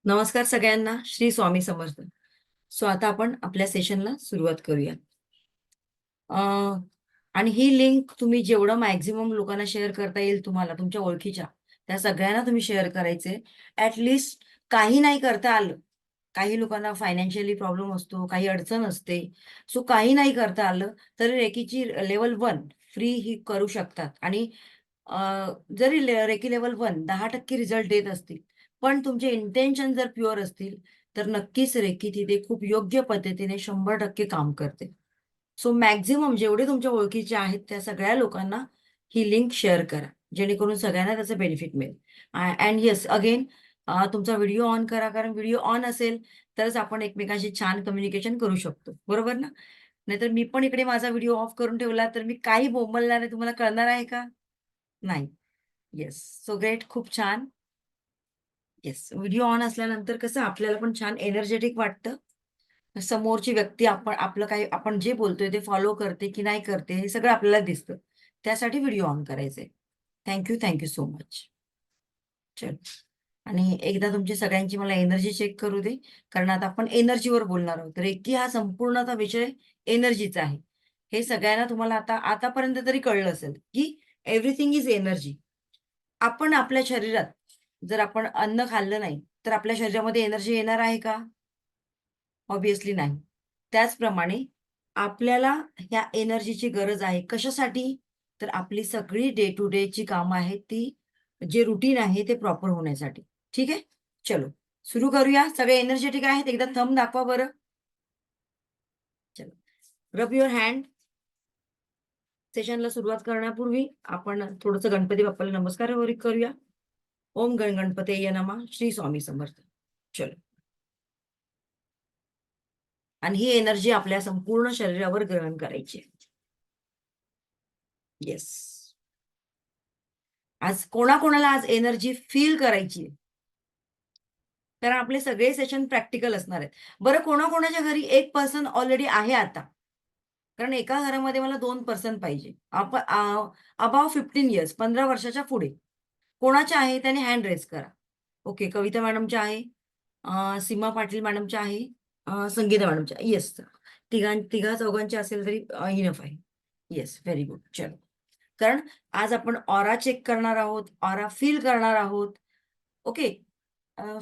नमस्कार सगळ्यांना. श्री स्वामी समर्थ. सो आता आपण आपल्या सेशनला सुरुवात करूया. आणि ही लिंक तुम्ही जेवढं मॅक्झिमम लोकांना शेअर करता येईल तुम्हाला तुमच्या ओळखीच्या, त्या सगळ्यांना तुम्ही शेअर करायचे. ॲटलिस्ट काही नाही करता आलं, काही लोकांना फायनान्शियली प्रॉब्लेम असतो, काही अडचण असते. सो काही नाही करता आलं तरी रेकीची लेव्हल 1 फ्री ही करू शकतात. आणि जरी रेकी लेव्हल 1 10% रिझल्ट देत असतील, पण तुमचे इंटेन्शन जर प्युअर असतील, तर नक्कीच रेकी तिथे खूप योग्य पद्धतीने 100% काम करते. सो मॅक्झिमम जेवढे तुमच्या ओळखीचे आहेत त्या सगळ्या लोकांना ही लिंक शेअर करा, जेणेकरून सगळ्यांना त्याचं बेनिफिट मिळेल. अँड येस अगेन, तुमचा व्हिडिओ ऑन करा, कारण व्हिडिओ ऑन असेल तरच आपण एकमेकांशी छान कम्युनिकेशन करू शकतो, बरोबर ना? नाहीतर मी पण इकडे माझा व्हिडिओ ऑफ करून ठेवला तर मी काही बोंबलणार आहे, तुम्हाला कळणार आहे का? नाही. येस. So great. खूप छान. येस. व्हिडिओ ऑन असल्यानंतर कसं आपल्याला पण छान एनर्जेटिक वाटतं. समोरची व्यक्ती आपलं काही आपण जे बोलतोय ते फॉलो करते की नाही करते हे सगळं आपल्याला दिसतं. त्यासाठी व्हिडिओ ऑन करायचे. Thank you so much. चल. आणि एकदा तुमची सगळ्यांची मला एनर्जी चेक करू दे. कारण आता आपण एनर्जीवर बोलणार आहोत. रेकी हा संपूर्णतः विषय एनर्जीचा आहे. हे सगळ्यांना तुम्हाला आतापर्यंत तरी कळलं असेल, की एव्हरीथिंग इज एनर्जी. आपण आपल्या शरीरात जर आपण अन्न खाल्लं नाही, तर आपल्या शरीरामध्ये एनर्जी येणार आहे का? ऑब्व्हियसली नाही. त्याचप्रमाणे आपल्याला ह्या एनर्जीची गरज आहे. कशासाठी? तर आपली सगळी डे टू डेची कामं आहेत ती जे रुटीन आहे ते प्रॉपर होण्यासाठी. ठीक आहे? चलो सुरू करूया. सगळे एनर्जेटिक आहेत? एकदा थंब दाखवा बरं. चलो. रब युअर हँड. सेशनला सुरुवात करण्यापूर्वी आपण थोडंसं गणपती बाप्पाला नमस्कार वगैरे करूया. ओम गण गणपतये नमः. श्री स्वामी समर्थ. चलो. आणि ही एनर्जी आपल्या संपूर्ण शरीरावर ग्रहण करायची आहे. येस. आज कोणाकोणाला आज एनर्जी फील करायची आहे? कारण आपले सगळे सेशन प्रॅक्टिकल असणार आहेत. बरं कोणाकोणाच्या घरी 1 पर्सन ऑलरेडी आहे आता? कारण एका घरामध्ये मला 2 पर्सन पाहिजे. अबोव्ह 15 इयर्स 15 वर्षाच्या पुढे. कोणाच्या आहे त्याने हँड रेज करा. ओके, कविता मॅडमच्या आहे. सीमा पाटील मॅडमच्या आहे. संगीता मॅडमच्या. येस. तिघा-चौघांच्या असेल तरी इनफ आहे. Yes, very good. चलो. कारण आज आपण ऑरा चेक करणार आहोत, ऑरा फील करणार आहोत. ओके.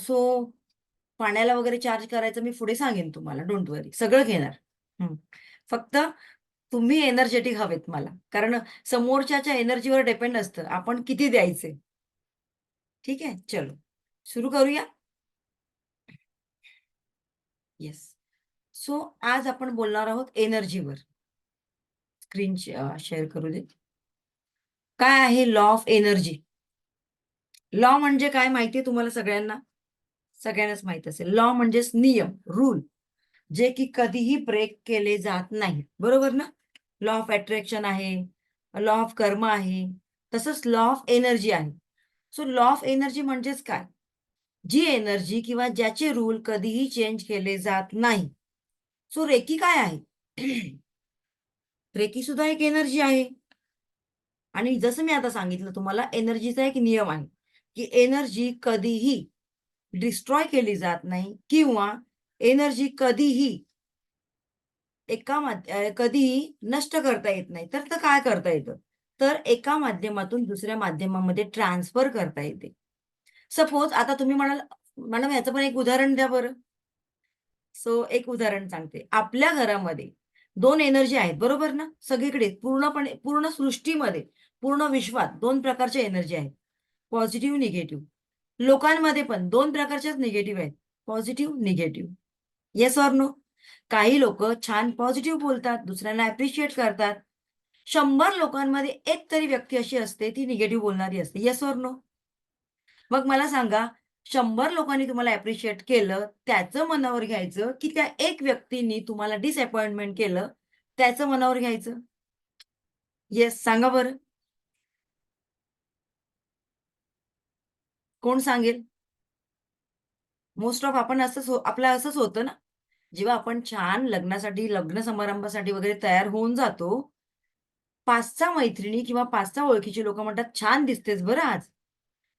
सो पाण्याला वगैरे चार्ज करायचं मी पुढे सांगेन तुम्हाला. डोंट वरी. सगळं घेणार. हं. फक्त तुम्ही एनर्जेटिक हवेत मला. कारण समोरच्याच्या एनर्जीवर डिपेंड असतं आपण किती द्यायचे. ठीक आहे? चलो. सुरू करूया? येस. सो आज आपण बोलणार आहोत एनर्जीवर. स्क्रीन शेअर करू दे. काय आहे लॉ ऑफ एनर्जी? लॉ म्हणजे काय माहिती आहे तुम्हाला सगळ्यांना? सगळ्यांनाच माहित असेल. लॉ म्हणजेच नियम, रूल, जे की कधीही ब्रेक केले जात नाहीत. बरोबर ना? लॉ ऑफ अट्रॅक्शन आहे, लॉ ऑफ कर्म आहे, तसंच लॉ ऑफ एनर्जी आहे. सो लॉ ऑफ एनर्जी म्हणजेच काय? जी एनर्जी किंवा ज्याचे रूल कधीही चेंज केले जात नाही. सो रेकी काय आहे? रेकी सुद्धा एक एनर्जी आहे. आणि जसं मी आता सांगितलं तुम्हाला एनर्जीचा एक नियम आहे, की एनर्जी कधीही डिस्ट्रॉय केली जात नाही किंवा एनर्जी कधीही कधीही नष्ट करता येत नाही. तर काय करता येतं? तर एका माध्यमातून दुसऱ्या माध्यमामध्ये ट्रान्सफर करता येते. सपोज आता तुम्ही म्हणाल, "मॅडम ह्याचं पण एक उदाहरण द्या बरं." सो एक उदाहरण सांगते. आपल्या घरामध्ये 2 एनर्जी आहेत, बरोबर ना? सगळीकडे पूर्ण सृष्टीमध्ये, पूर्ण विश्वात 2 प्रकारच्या एनर्जी आहेत. Positive, negative. लोकांमध्ये पण 2 प्रकारच्याच निगेटिव्ह आहेत. Positive, negative. Yes or no? काही लोकं छान पॉझिटिव्ह बोलतात, दुसऱ्यांना अप्रिशिएट करतात. 100 लोकांमध्ये एक तरी व्यक्ती अशी असते, ती निगेटिव्ह बोलणारी असते. Yes or no? मग मला सांगा, 100 लोकांनी तुम्हाला अप्रिशिएट केलं, त्याचं मनावर घ्यायचं, की त्या एक व्यक्तींनी तुम्हाला डिसअपॉइंटमेंट केलं, त्याचं मनावर घ्यायचं? येस, सांगा बरं. कोण सांगेल? मोस्ट ऑफ आपण आपलं असंच होतं ना, जेव्हा आपण छान लग्न समारंभासाठी वगैरे तयार होऊन जातो, 5-6 मैत्रिणी किंवा 5-6 ओळखीची लोकं म्हणतात, "छान दिसतेस बरं आज."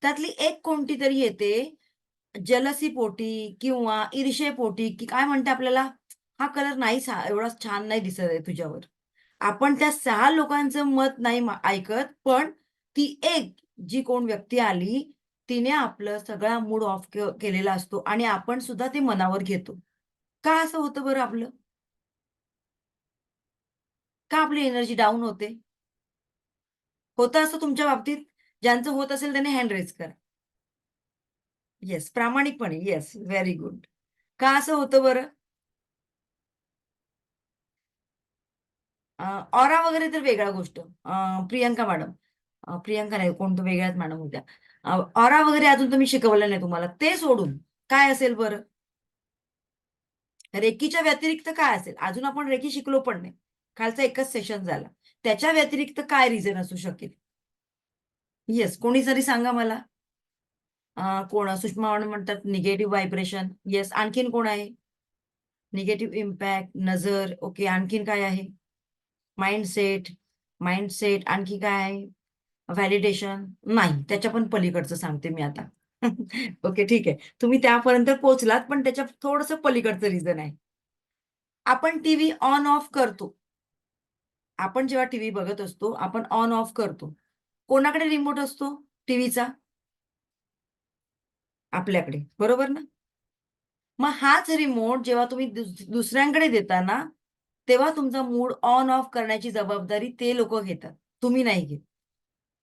त्यातली एक कोणती तरी येते, जलसीपोटी किंवा ईर्षेपोटी की काय म्हणते आपल्याला, हा कलर नाही एवढा छान नाही दिसत आहे तुझ्यावर. आपण त्या 6 लोकांचं मत नाही ऐकत, पण ती एक जी कोण व्यक्ती आली, तिने आपलं सगळा मूड ऑफ केलेला असतो आणि आपण सुद्धा ते मनावर घेतो. का असं होतं बरं आपलं? का आपली एनर्जी डाउन होते? होतं असं तुमच्या बाबतीत? ज्यांचं होत असेल त्यांनी हँड रेज करा. येस, प्रामाणिकपणे. Yes, very good. का असं होतं बरं? ऑरा वगैरे तर वेगळा गोष्ट. प्रियंका मॅडम, प्रियंका नाही, कोण तर वेगळ्याच मॅडम होत्या. ऑरा वगैरे अजून तुम्ही शिकवलं नाही तुम्हाला. ते सोडून काय असेल बरं? रेकीच्या व्यतिरिक्त काय असेल? अजून आपण रेकी शिकलो पण नाही. कालचा एकच सेशन झाला. त्याच्या व्यतिरिक्त काय रिझन असू शकेल? येस, कोणी जरी सांगा मला. कोण सुषमा मॅडम म्हणतात निगेटिव्ह व्हायब्रेशन. येस, आणखीन कोण आहे? निगेटिव्ह इम्पॅक्ट, नजर. ओके, आणखीन काय आहे? माइंडसेट. माइंडसेट आणखी काय आहे? व्हॅलिडेशन. नाही, त्याच्या पण पलीकडचं सांगते मी आता. ओके, ठीक आहे. तुम्ही त्यापर्यंत पोहोचलात, पण त्याच्या थोडंसं पलीकडचं रिझन आहे. आपण टीव्ही ऑन ऑफ करतो. आपण जेव्हा टीव्ही बघत असतो, आपण ऑन ऑफ करतो. कोणाकडे रिमोट असतो टीव्हीचा? आपल्याकडे. बरोबर ना? मग हाच रिमोट जेव्हा तुम्ही दुसऱ्यांकडे देता ना, तेव्हा तुमचा मूड ऑन ऑफ करण्याची जबाबदारी ते लोकं घेतात. तुम्ही नाही घेत.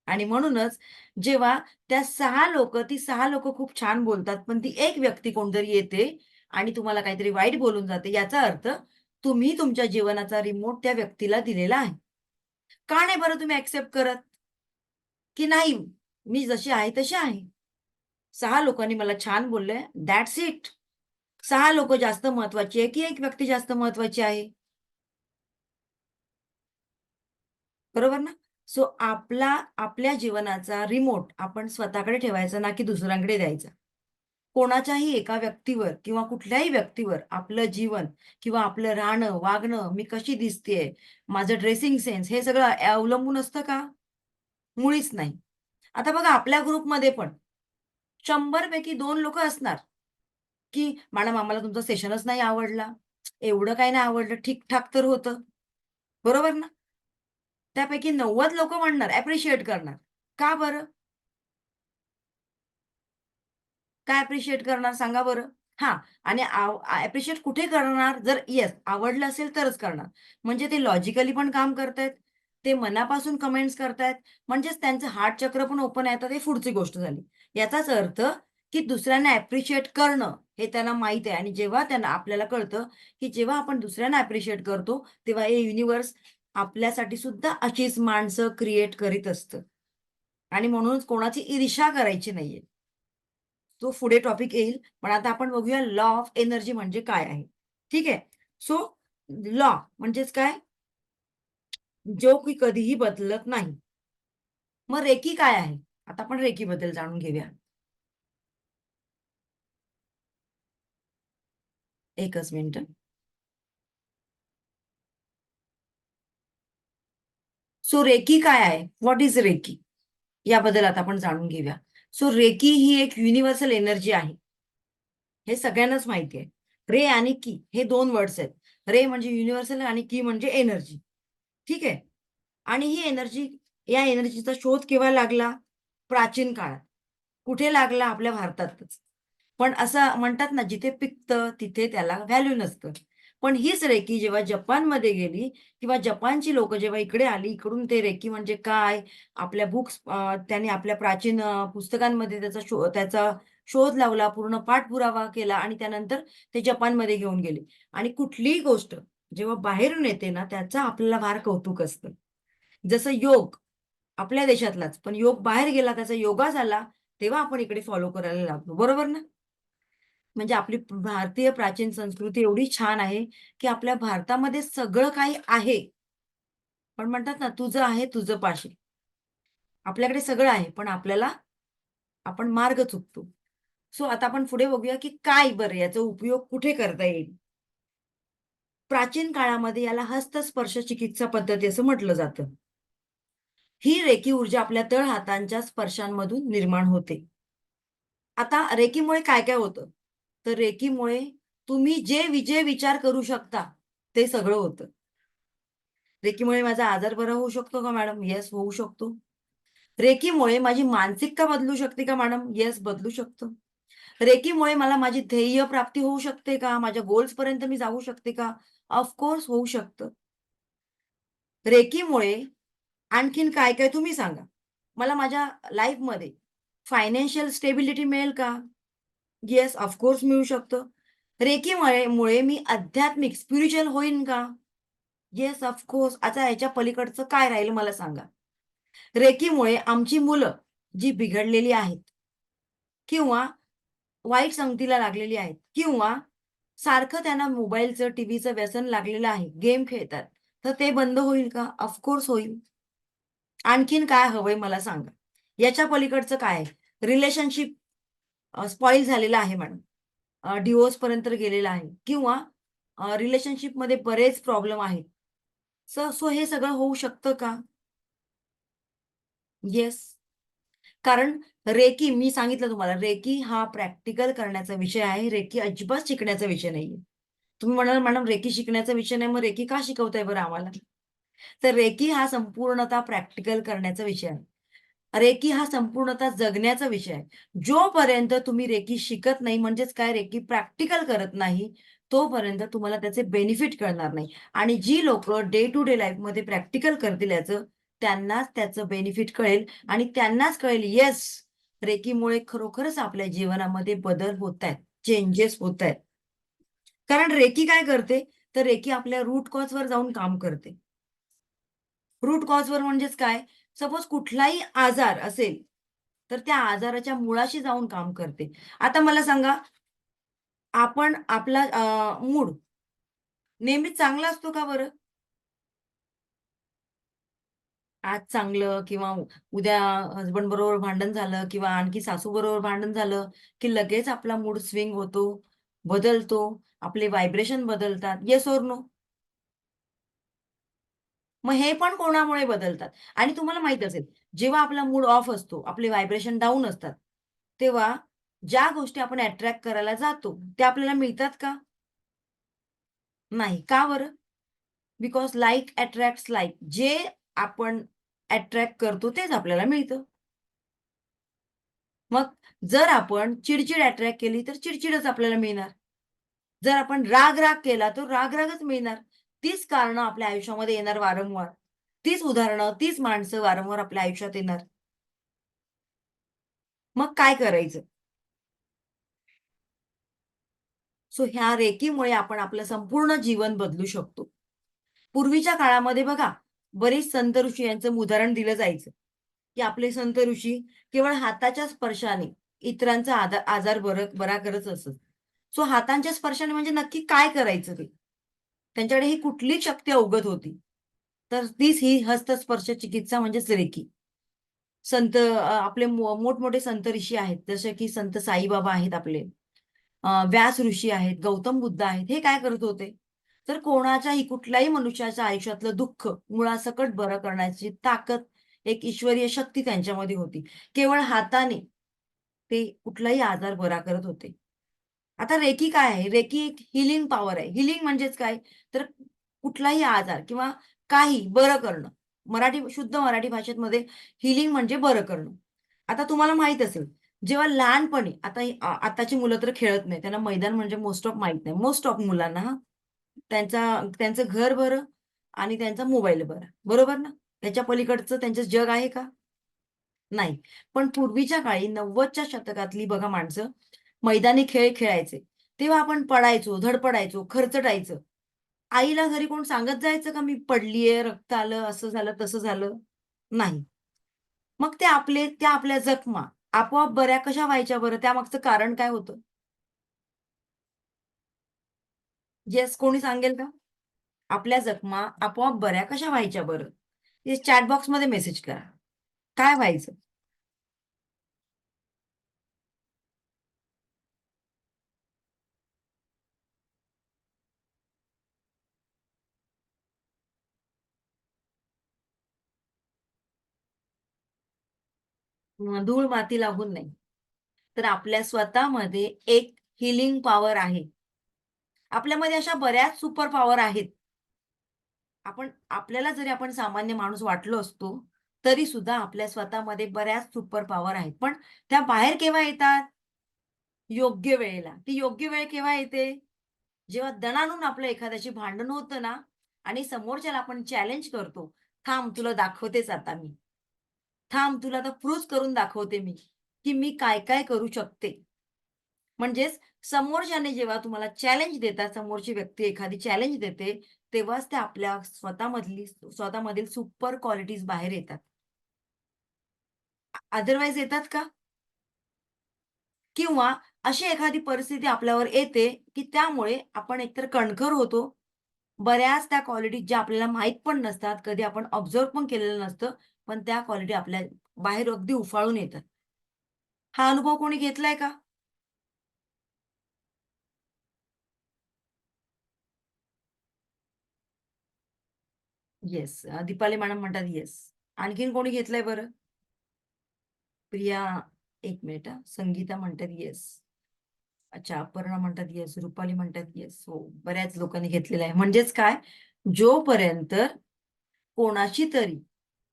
आणि म्हणूनच जेव्हा ती 6 लोकं खूप छान बोलतात, पण ती एक व्यक्ती कोणतरी येते आणि तुम्हाला काहीतरी वाईट बोलून जाते, याचा अर्थ तुम्ही तुमच्या जीवनाचा रिमोट त्या व्यक्तीला दिलेला आहे. का नाही बरं तुम्ही एक्सेप्ट करत? की नाही, मी जशी आहे तशी आहे. 6 लोकांनी मला छान बोललंय, दॅट्स इट. 6 लोकं जास्त महत्वाची आहे, की एक व्यक्ती जास्त महत्वाची आहे? बरोबर ना? सो आपल्या जीवनाचा रिमोट आपण स्वतःकडे ठेवायचा ना, की दुसऱ्यांकडे द्यायचा. कोणाच्याही एका व्यक्तीवर किंवा कुठल्याही व्यक्तीवर आपलं जीवन किंवा आपलं राहणं, वागणं, मी कशी दिसतेय, माझं ड्रेसिंग सेन्स हे सगळं अवलंबून असतं का? मुळीच नाही. आता बघा आपल्या ग्रुपमध्ये पण 100 पैकी 2 लोकं असणार, की "मॅडम आम्हाला तुमचा सेशनच नाही आवडला. एवढं काही नाही आवडलं, ठीक-ठाक तर होतं." बरोबर ना? त्यापैकी 90 लोकं म्हणणार, ॲप्रिशिएट करणार. का बरं? काय ॲप्रिशिएट करणार सांगा बरं? हां. आणि ॲप्रिशिएट कुठे करणार? जर येस, आवडलं असेल तरच करणार. म्हणजे ते लॉजिकली पण काम करतायत, ते मनापासून कमेंट्स करतायत, म्हणजेच त्यांचं हार्ट चक्र पण ओपन आहे, तर ते पुढची गोष्ट झाली. याचाच अर्थ, की दुसऱ्यांना ॲप्रिशिएट करणं हे त्यांना माहीत आहे आणि जेव्हा त्यांना आपल्याला कळतं, की जेव्हा आपण दुसऱ्यांना ॲप्रिशिएट करतो, तेव्हा हे युनिव्हर्स आपल्यासाठी सुद्धा अशीच माणसं क्रिएट करीत असतं आणि म्हणूनच कोणाची ईर्ष्या करायची नाहीये. तो पुढे टॉपिक येईल. पण आता आपण बघूया लॉ ऑफ एनर्जी म्हणजे काय आहे. ठीक आहे. सो लॉ म्हणजेच काय? जो की कधीही बदलत नाही. मग रेकी काय आहे? आता आपण रेकीबद्दल जाणून घेऊया. एकच मिनिट. सो रेकी काय आहे? What is reiki? याबद्दल आता आपण जाणून घेऊया. सो रेकी ही एक युनिव्हर्सल एनर्जी आहे. हे सगळ्यांनाच माहिती आहे. रे आणि की हे 2 वर्ड्स आहेत. रे म्हणजे युनिव्हर्सल आणि की म्हणजे एनर्जी. ठीक आहे. आणि ही एनर्जी या एनर्जीचा शोध केव्हा लागला? प्राचीन काळात. कुठे लागला? आपल्या भारतातच. पण असं म्हणतात ना, जिथे पिकतं तिथे त्याला व्हॅल्यू नसतं. पण हीच रेकी जेव्हा जपानमध्ये गेली किंवा जपानची लोकं जेव्हा इकडे आली, इकडून ते रेकी म्हणजे काय? आपल्या त्यांनी आपल्या प्राचीन पुस्तकांमध्ये त्याचा शोध लावला, पूर्ण पाठपुरावा केला आणि त्यानंतर ते जपानमध्ये घेऊन गेले. आणि कुठलीही गोष्ट जेव्हा बाहेरून येते ना, त्याचं आपल्याला फार कौतुक असतं. जसं योग आपल्या देशातलाच, पण योग बाहेर गेला, त्याचा योगा झाला, तेव्हा आपण इकडे फॉलो करायला लागलो. बरोबर ना? म्हणजे आपली भारतीय प्राचीन संस्कृती एवढी छान आहे, की आपल्या भारतामध्ये सगळं काही आहे. पण म्हणतात ना, तुझं आहे तुझं पाशी. आपल्याकडे सगळं आहे, पण आपण मार्ग चुकतो. सो आता आपण पुढे बघूया, की काय बरं याचा उपयोग कुठे करता येईल? प्राचीन काळामध्ये याला हस्तस्पर्श चिकित्सा पद्धती असं म्हटलं जातं. ही रेकी ऊर्जा आपल्या तळहातांच्या स्पर्शांमधून निर्माण होते. आता रेकीमुळे काय काय होतं, तर रेकीमुळे तुम्ही जे विचार करू शकता ते सगळं होतं. रेकीमुळे माझा आजार बरा होऊ शकतो का मॅडम? येस, होऊ शकतो. रेकीमुळे माझी मानसिकता बदलू शकते का मॅडम? येस, बदलू शकतो. रेकीमुळे मला माझी ध्येय प्राप्ती होऊ शकते का? माझ्या गोल्सपर्यंत मी जाऊ शकते का? ऑफकोर्स होऊ शकतं. रेकीमुळे आणखीन काय-काय तुम्ही सांगा. मला माझ्या लाईफमध्ये फायनान्शियल स्टेबिलिटी मिळेल का? येस, ऑफकोर्स मिळू शकतं. रेकीमुळे मी आध्यात्मिक, स्पिरिच्युअल होईन का? Yes, of course. आता याच्या पलीकडचं काय राहील मला सांगा. रेकीमुळे आमची मुलं जी बिघडलेली आहेत किंवा वाईट संगतीला लागलेली आहेत किंवा सारखं त्यांना मोबाईलचं, टीव्हीचं व्यसन लागलेलं आहे, गेम खेळतात, तर ते बंद होईल का? ऑफकोर्स होईल. आणखीन काय हवंय मला सांगा. याच्या पलीकडचं काय आहे? रिलेशनशिप स्पॉईल झालेलं आहे मॅडम. डिव्होर्सपर्यंत गेलेला आहे किंवा रिलेशनशिपमध्ये बरेच प्रॉब्लेम आहेत. सो हे सगळं होऊ शकतं का? येस. कारण रेकी मी सांगितलं तुम्हाला, रेकी हा प्रॅक्टिकल करण्याचा विषय आहे. रेकी अजिबात शिकण्याचा विषय नाहीये. तुम्ही म्हणाल, "मॅडम रेकी शिकण्याचा विषय नाही, मग रेकी का शिकवताय बरं आम्हाला?" तर रेकी हा संपूर्णतः प्रॅक्टिकल करण्याचा विषय आहे. रेकी हा संपूर्णतः जगण्याचा विषय आहे. जोपर्यंत तुम्ही रेकी शिकत नाही, म्हणजेच काय रेकी प्रॅक्टिकल करत नाही, तोपर्यंत तुम्हाला त्याचे बेनिफिट कळणार नाही. आणि जी लोकं डे टू डे लाईफमध्ये प्रॅक्टिकल करतील याचं, त्यांनाच त्याचं बेनिफिट कळेल आणि त्यांनाच कळेल, येस, रेकीमुळे खरोखरच आपल्या जीवनामध्ये बदल होतायत, चेंजेस होतायत. कारण रेकी काय करते, तर रेकी आपल्या रूट कॉजवर जाऊन काम करते. रूट कॉजवर म्हणजेच काय? सपोज कुठलाही आजार असेल, तर त्या आजाराच्या मुळाशी जाऊन काम करते. आता मला सांगा, आपण आपला मूड नेहमीच चांगला असतो का बरं? आज चांगलं किंवा उद्या हसबंडबरोबर भांडण झालं किंवा आणखी सासूबरोबर भांडण झालं, की लगेच आपला मूड स्विंग होतो, बदलतो, आपले व्हायब्रेशन बदलतात. Yes or no? मग हे पण कोणामुळे बदलतात आणि तुम्हाला माहीत असेल, जेव्हा आपला मूड ऑफ असतो, आपले व्हायब्रेशन डाउन असतात, तेव्हा ज्या गोष्टी आपण अट्रॅक्ट करायला जातो, त्या आपल्याला मिळतात का? नाही. का बरं? Because like attracts like. जे आपण अट्रॅक्ट करतो तेच आपल्याला मिळतं. मग जर आपण चिड अट्रॅक्ट केली, तर चिड आपल्याला मिळणार. जर आपण राग केला, तर रागच मिळणार. तीच कारणं आपल्या आयुष्यामध्ये येणार वारंवार. तीच उदाहरणं, तीच माणसं वारंवार आपल्या आयुष्यात येणार. मग काय करायचं? सो ह्या रेकीमुळे आपण आपलं संपूर्ण जीवन बदलू शकतो. पूर्वीच्या काळामध्ये बघा, बरीच संत ऋषी यांचं उदाहरण दिलं जायचं, की आपले संत ऋषी केवळ हाताच्या स्पर्शाने इतरांचा आजार बरा करत असत. सो हातांच्या स्पर्शाने म्हणजे नक्की काय करायचं ते? त्यांच्याकडे ही कुठली शक्ती अवगत होती? तर तीच ही हस्तस्पर्श चिकित्सा म्हणजेच रेकी. आपले मोठमोठे संत ऋषी आहेत, जसे की संत साईबाबा आहेत आपले. व्यास ऋषी आहेत, गौतम बुद्ध आहेत. हे काय करत होते? तर कोणाच्याही कुठल्याही मनुष्याच्या आयुष्यातलं दुःख मुळासकट बरं करण्याची ताकद, एक ईश्वरीय शक्ती त्यांच्यामध्ये होती. केवळ हाताने ते कुठलाही आजार बरा करत होते. आता रेकी काय आहे? रेकी एक हीलिंग पॉवर आहे. हीलिंग म्हणजेच काय? तर कुठलाही आजार किंवा काही बरं करणं. शुद्ध मराठी भाषेमध्ये हीलिंग म्हणजे बरं करणं. आता तुम्हाला माहीत असेल, जेव्हा लहानपणी आताची मुलं तर खेळत नाही. त्यांना मैदान म्हणजे मोस्ट ऑफ माहीत नाही. मोस्ट ऑफ मुलांना हां. त्यांचं घर बरं आणि त्यांचा मोबाईल बरा. बरोबर ना? त्याच्या पलीकडचं त्यांचं जग आहे का? नाही. पण पूर्वीच्या काळी 90च्या शतकातली बघा माणसं मैदानी खेळ खेळायचे. तेव्हा आपण पडायचो, धडपडायचो, खरचटायचं. आईला घरी कोण सांगत जायचं का मी पडलीये, रक्त आलं, असं झालं, तसं झालं? नाही. मग त्या आपल्या जखमा आपोआप बऱ्या कशा व्हायच्या बरं? त्यामागचं कारण काय होतं? येस, कोणी सांगेल का? आपल्या जखमा आपोआप बऱ्या कशा व्हायच्या बरं? ते चॅट बॉक्समध्ये मेसेज करा. काय व्हायचं? धूळ माती लागून नाही. तर आपल्या स्वतःमध्ये एक हीलिंग पॉवर आहे. आपल्यामध्ये अशा बऱ्याच सुपर पॉवर आहेत. आपल्याला जरी आपण सामान्य माणूस वाटलो असतो, तरी सुद्धा आपल्या स्वतःमध्ये बऱ्याच सुपर पॉवर आहेत. पण त्या बाहेर केव्हा येतात? योग्य वेळेला. ती योग्य वेळ केव्हा येते? जेव्हा दणाणून आपलं एखाद्याशी भांडण होतं ना आणि समोरच्याला आपण चॅलेंज करतो, "थांब तुला दाखवतेच आता मी. थांब तुला आता प्रूव्ह करून दाखवते मी, की मी काय-काय करू शकते." म्हणजेच समोरच्याने जेव्हा तुम्हाला चॅलेंज देतात, समोरची व्यक्ती एखादी चॅलेंज देते, तेव्हाच त्या आपल्या स्वतःमधील सुपर क्वालिटीज बाहेर येतात. अदरवाईज येतात का? किंवा अशी एखादी परिस्थिती आपल्यावर येते, की त्यामुळे आपण एकतर कणखर होतो. बऱ्याच त्या क्वालिटीज ज्या आपल्याला माहीत पण नसतात, कधी आपण ऑब्झर्व्ह पण केलेलं नसतं, पण त्या क्वालिटी आपल्या बाहेर अगदी उफाळून येतात. हा अनुभव कोणी घेतलाय का? येस. दीपाली मॅडम म्हणतात येस. आणखीन कोणी घेतलंय बरं? प्रिया, एक मिनिट हां. संगीता म्हणतात येस. अच्छा, अपर्णा म्हणतात येस. रुपाली म्हणतात येस. हो, बऱ्याच लोकांनी घेतलेलं आहे. म्हणजेच काय, जोपर्यंत कोणाशी तरी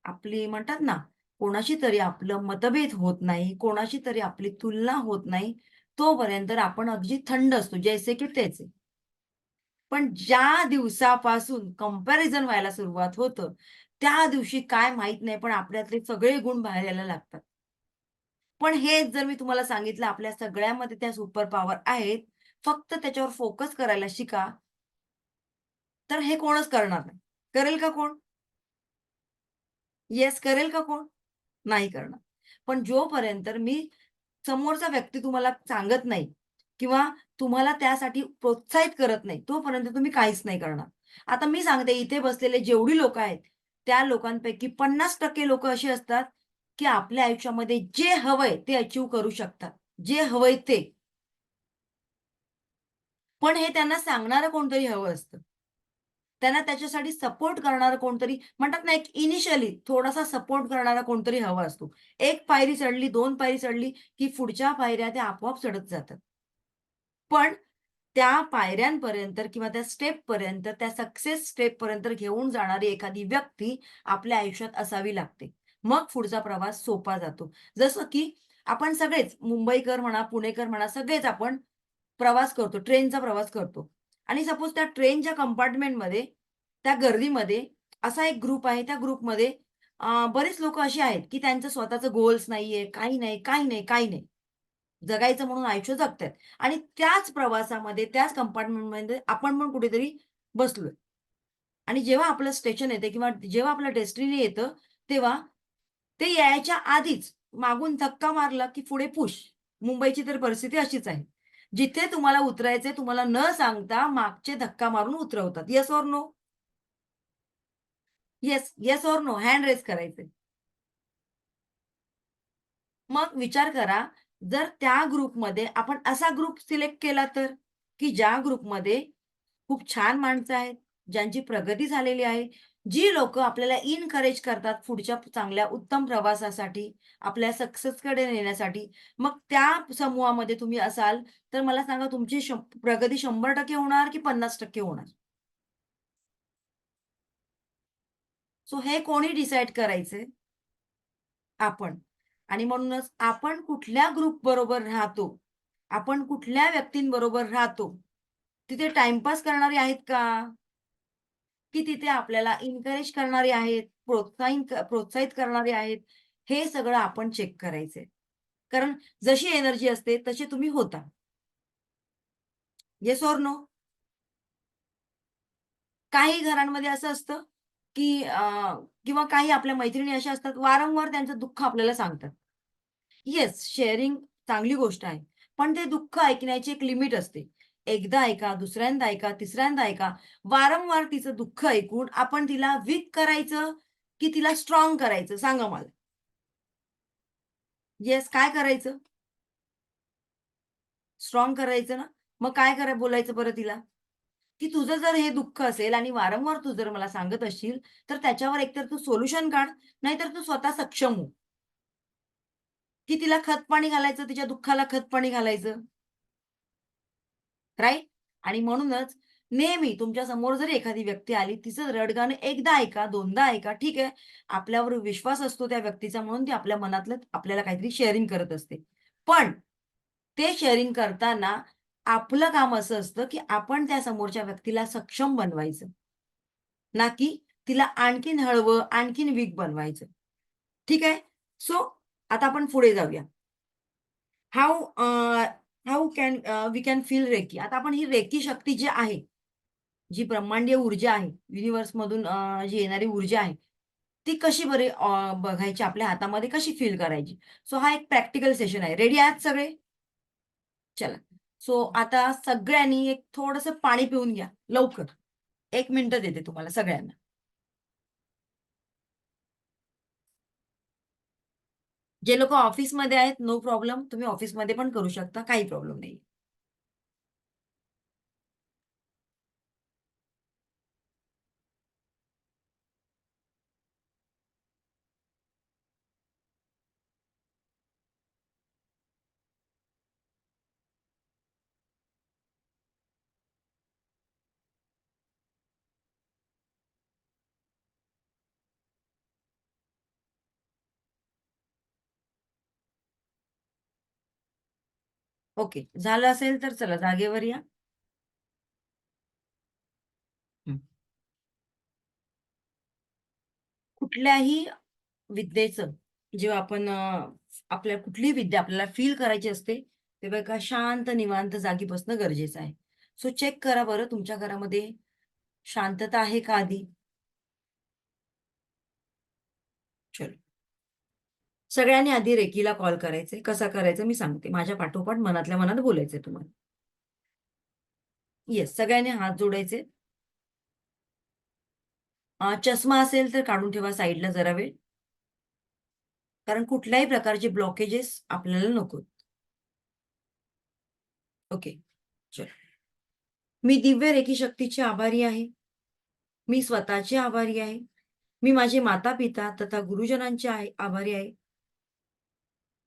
आपली म्हणतात ना, कोणाशी तरी आपलं मतभेद होत नाही, कोणाशी तरी आपली तुलना होत नाही, तोपर्यंत आपण अगदी थंड असतो. जैसे की त्याचे. पण ज्या दिवसापासून कंपॅरिझन व्हायला सुरुवात होतं, त्या दिवशी काय माहीत नाही, पण आपल्यातले सगळे गुण बाहेर यायला लागतात. पण हेच जर मी तुम्हाला सांगितलं आपल्या सगळ्यामध्ये त्या सुपर पॉवर आहेत, फक्त त्याच्यावर फोकस करायला शिका, तर हे कोणच करणार नाही. करेल का कोण? येस करेल का कोण? नाही करणार. पण जोपर्यंत मी समोरचा व्यक्ती तुम्हाला सांगत नाही किंवा तुम्हाला त्यासाठी प्रोत्साहित करत नाही, तोपर्यंत तुम्ही काहीच नाही करणार. आता मी सांगते इथे बसलेले जेवढी लोकं आहेत, त्या लोकांपैकी 50% लोकं अशी असतात, की आपल्या आयुष्यामध्ये जे हवंय ते अचीव्ह करू शकतात. जे हवंय ते. पण हे त्यांना सांगणारं कोणतरी हवं असतं. त्यांना त्याच्यासाठी सपोर्ट करणारं कोणतरी म्हणतात ना, एक इनिशियली थोडासा सपोर्ट करणारा कोणतरी हवा असतो. एक पायरी चढली, 2 पायरी चढली, की पुढच्या पायऱ्या त्या आपोआप चढत जातात. पण त्या पायऱ्यांपर्यंत किंवा त्या स्टेपपर्यंत, त्या सक्सेस स्टेपपर्यंत घेऊन जाणारी एखादी व्यक्ती आपल्या आयुष्यात असावी लागते. मग पुढचा प्रवास सोपा जातो. जसं की आपण सगळेच मुंबईकर म्हणा, पुणेकर म्हणा, सगळेच आपण प्रवास करतो, ट्रेनचा प्रवास करतो आणि सपोज त्या ट्रेनच्या कंपार्टमेंटमध्ये, त्या गर्दीमध्ये असा एक ग्रुप आहे, त्या ग्रुपमध्ये बरेच लोकं अशी आहेत, की त्यांचं स्वतःचं गोल्स नाहीये, काही नाही, काही नाही, काही नाही. जगायचं म्हणून आयुष्य जगतायत आणि त्याच प्रवासामध्ये, त्याच कंपार्टमेंटमध्ये आपण पण कुठेतरी बसलोय आणि जेव्हा आपलं स्टेशन येते किंवा जेव्हा आपलं डेस्टिनी येतं, तेव्हा ते यायच्या आधीच मागून धक्का मारला, की पुढे पुश. मुंबईची तर परिस्थिती अशीच आहे. जिथे तुम्हाला उतरायचंय तुम्हाला न सांगता मागचे धक्का मारून उतरवतात. Yes or no? Yes, yes or no? Hand raise करायचे. मग विचार करा, जर त्या ग्रुपमध्ये आपण असा ग्रुप सिलेक्ट केला तर, की ज्या ग्रुपमध्ये खूप छान माणसं आहेत, ज्यांची प्रगती झालेली आहे, जी लोकं आपल्याला एन्करेज करतात पुढच्या चांगल्या उत्तम प्रवासासाठी, आपल्या सक्सेसकडे नेण्यासाठी. मग त्या समूहामध्ये तुम्ही असाल, तर मला सांगा तुमची प्रगती 100% होणार की 50% होणार? सो हे कोणी डिसाईड करायचंय? आपण. आणि म्हणूनच आपण कुठल्या ग्रुपबरोबर राहतो, आपण कुठल्या व्यक्तींबरोबर राहतो, तिथे टाईमपास करणारे आहेत का? की तिथे आपल्याला एन्करेज करणारे आहेत, प्रोत्साहित करणारे आहेत, हे सगळं आपण चेक करायचंय. कारण जशी एनर्जी असते तसे तुम्ही होता. Yes or no? काही घरांमध्ये असं असतं, की किंवा काही आपल्या मैत्रिणी अशा असतात, वारंवार त्यांचं दुःख आपल्याला सांगतात. येस, शेअरिंग चांगली गोष्ट आहे. पण ते दुःख ऐकण्याची एक लिमिट असते. एकदा ऐका, दुसऱ्यांदा ऐका, तिसऱ्यांदा ऐका. वारंवार तिचं दुःख ऐकून आपण तिला वीक करायचं, की तिला स्ट्राँग करायचं सांगा मला? येस, काय करायचं? स्ट्राँग करायचं ना? मग काय बोलायचं बरं तिला? की तुझं जर हे दुःख असेल आणि वारंवार तू जर मला सांगत असशील, तर त्याच्यावर एकतर तू सोल्युशन काढ, नाहीतर तू स्वतः सक्षम हो. की तिला खतपाणी घालायचं, तिच्या दुःखाला खतपाणी घालायचं? राइट? आणि म्हणूनच नेहमी तुमच्या समोर जर एखादी व्यक्ती आली, तिचं रडगाणं एकदा ऐका, दोनदा ऐका, ठीक आहे. आपल्यावर विश्वास असतो त्या व्यक्तीचा म्हणून ती आपल्या मनातलं आपल्याला काहीतरी शेअरिंग करत असते. पण ते शेअरिंग करताना आपलं काम असं असतं, की आपण त्या समोरच्या व्यक्तीला सक्षम बनवायचं, ना की तिला आणखीन हळवं, आणखीन वीक बनवायचं. ठीक आहे? सो आता आपण पुढे जाऊया. How how can we can feel reiki. आता आपण ही रेकी शक्ती जी आहे, जी ब्रह्मांडीय ऊर्जा आहे, युनिव्हर्समधून जी येणारी ऊर्जा आहे, ती कशी बरे बघायची आपल्या हातामध्ये कशी फील करायची? सो हा एक प्रॅक्टिकल सेशन आहे. रेडी आहात सगळे? चला. सो आता सगळ्यांनी एक थोडंसं पाणी पिऊन घ्या, लवकर. 1 मिनिटं देते तुम्हाला सगळ्यांना. जे लोकं ऑफिसमध्ये आहेत, नो प्रॉब्लेम. तुम्ही ऑफिसमध्ये पण करू शकता, काही प्रॉब्लेम नाही. ओके. झालं असेल तर चला जागेवर या. हं. कुठल्याही विद्येचं जेव्हा आपण आपल्या कुठलीही विद्या आपल्याला फील करायची असते, तेव्हा एका शांत निवांत जागी बसणं गरजेचं आहे. सो चेक करा बरं तुमच्या घरामध्ये शांतता आहे का आधी? चलो. सगळ्यांनी आधी रेकीला कॉल करायचे. कसा करायचा मी सांगते. माझ्या पाठोपाठ मनातल्या मनात बोलायचंय तुम्हाला. येस, सगळ्यांनी हात जोडायचे. चष्मा असेल तर काढून ठेवा साइडला जरा वेळ. कारण कुठल्याही प्रकारचे ब्लॉकेजेस आपल्याला नकोत. ओके. चलो. मी दिव्य रेकी शक्तीची आभारी आहे. मी स्वतःची आभारी आहे. मी माझे माता-पिता तथा गुरुजनांचे आभारी आहे.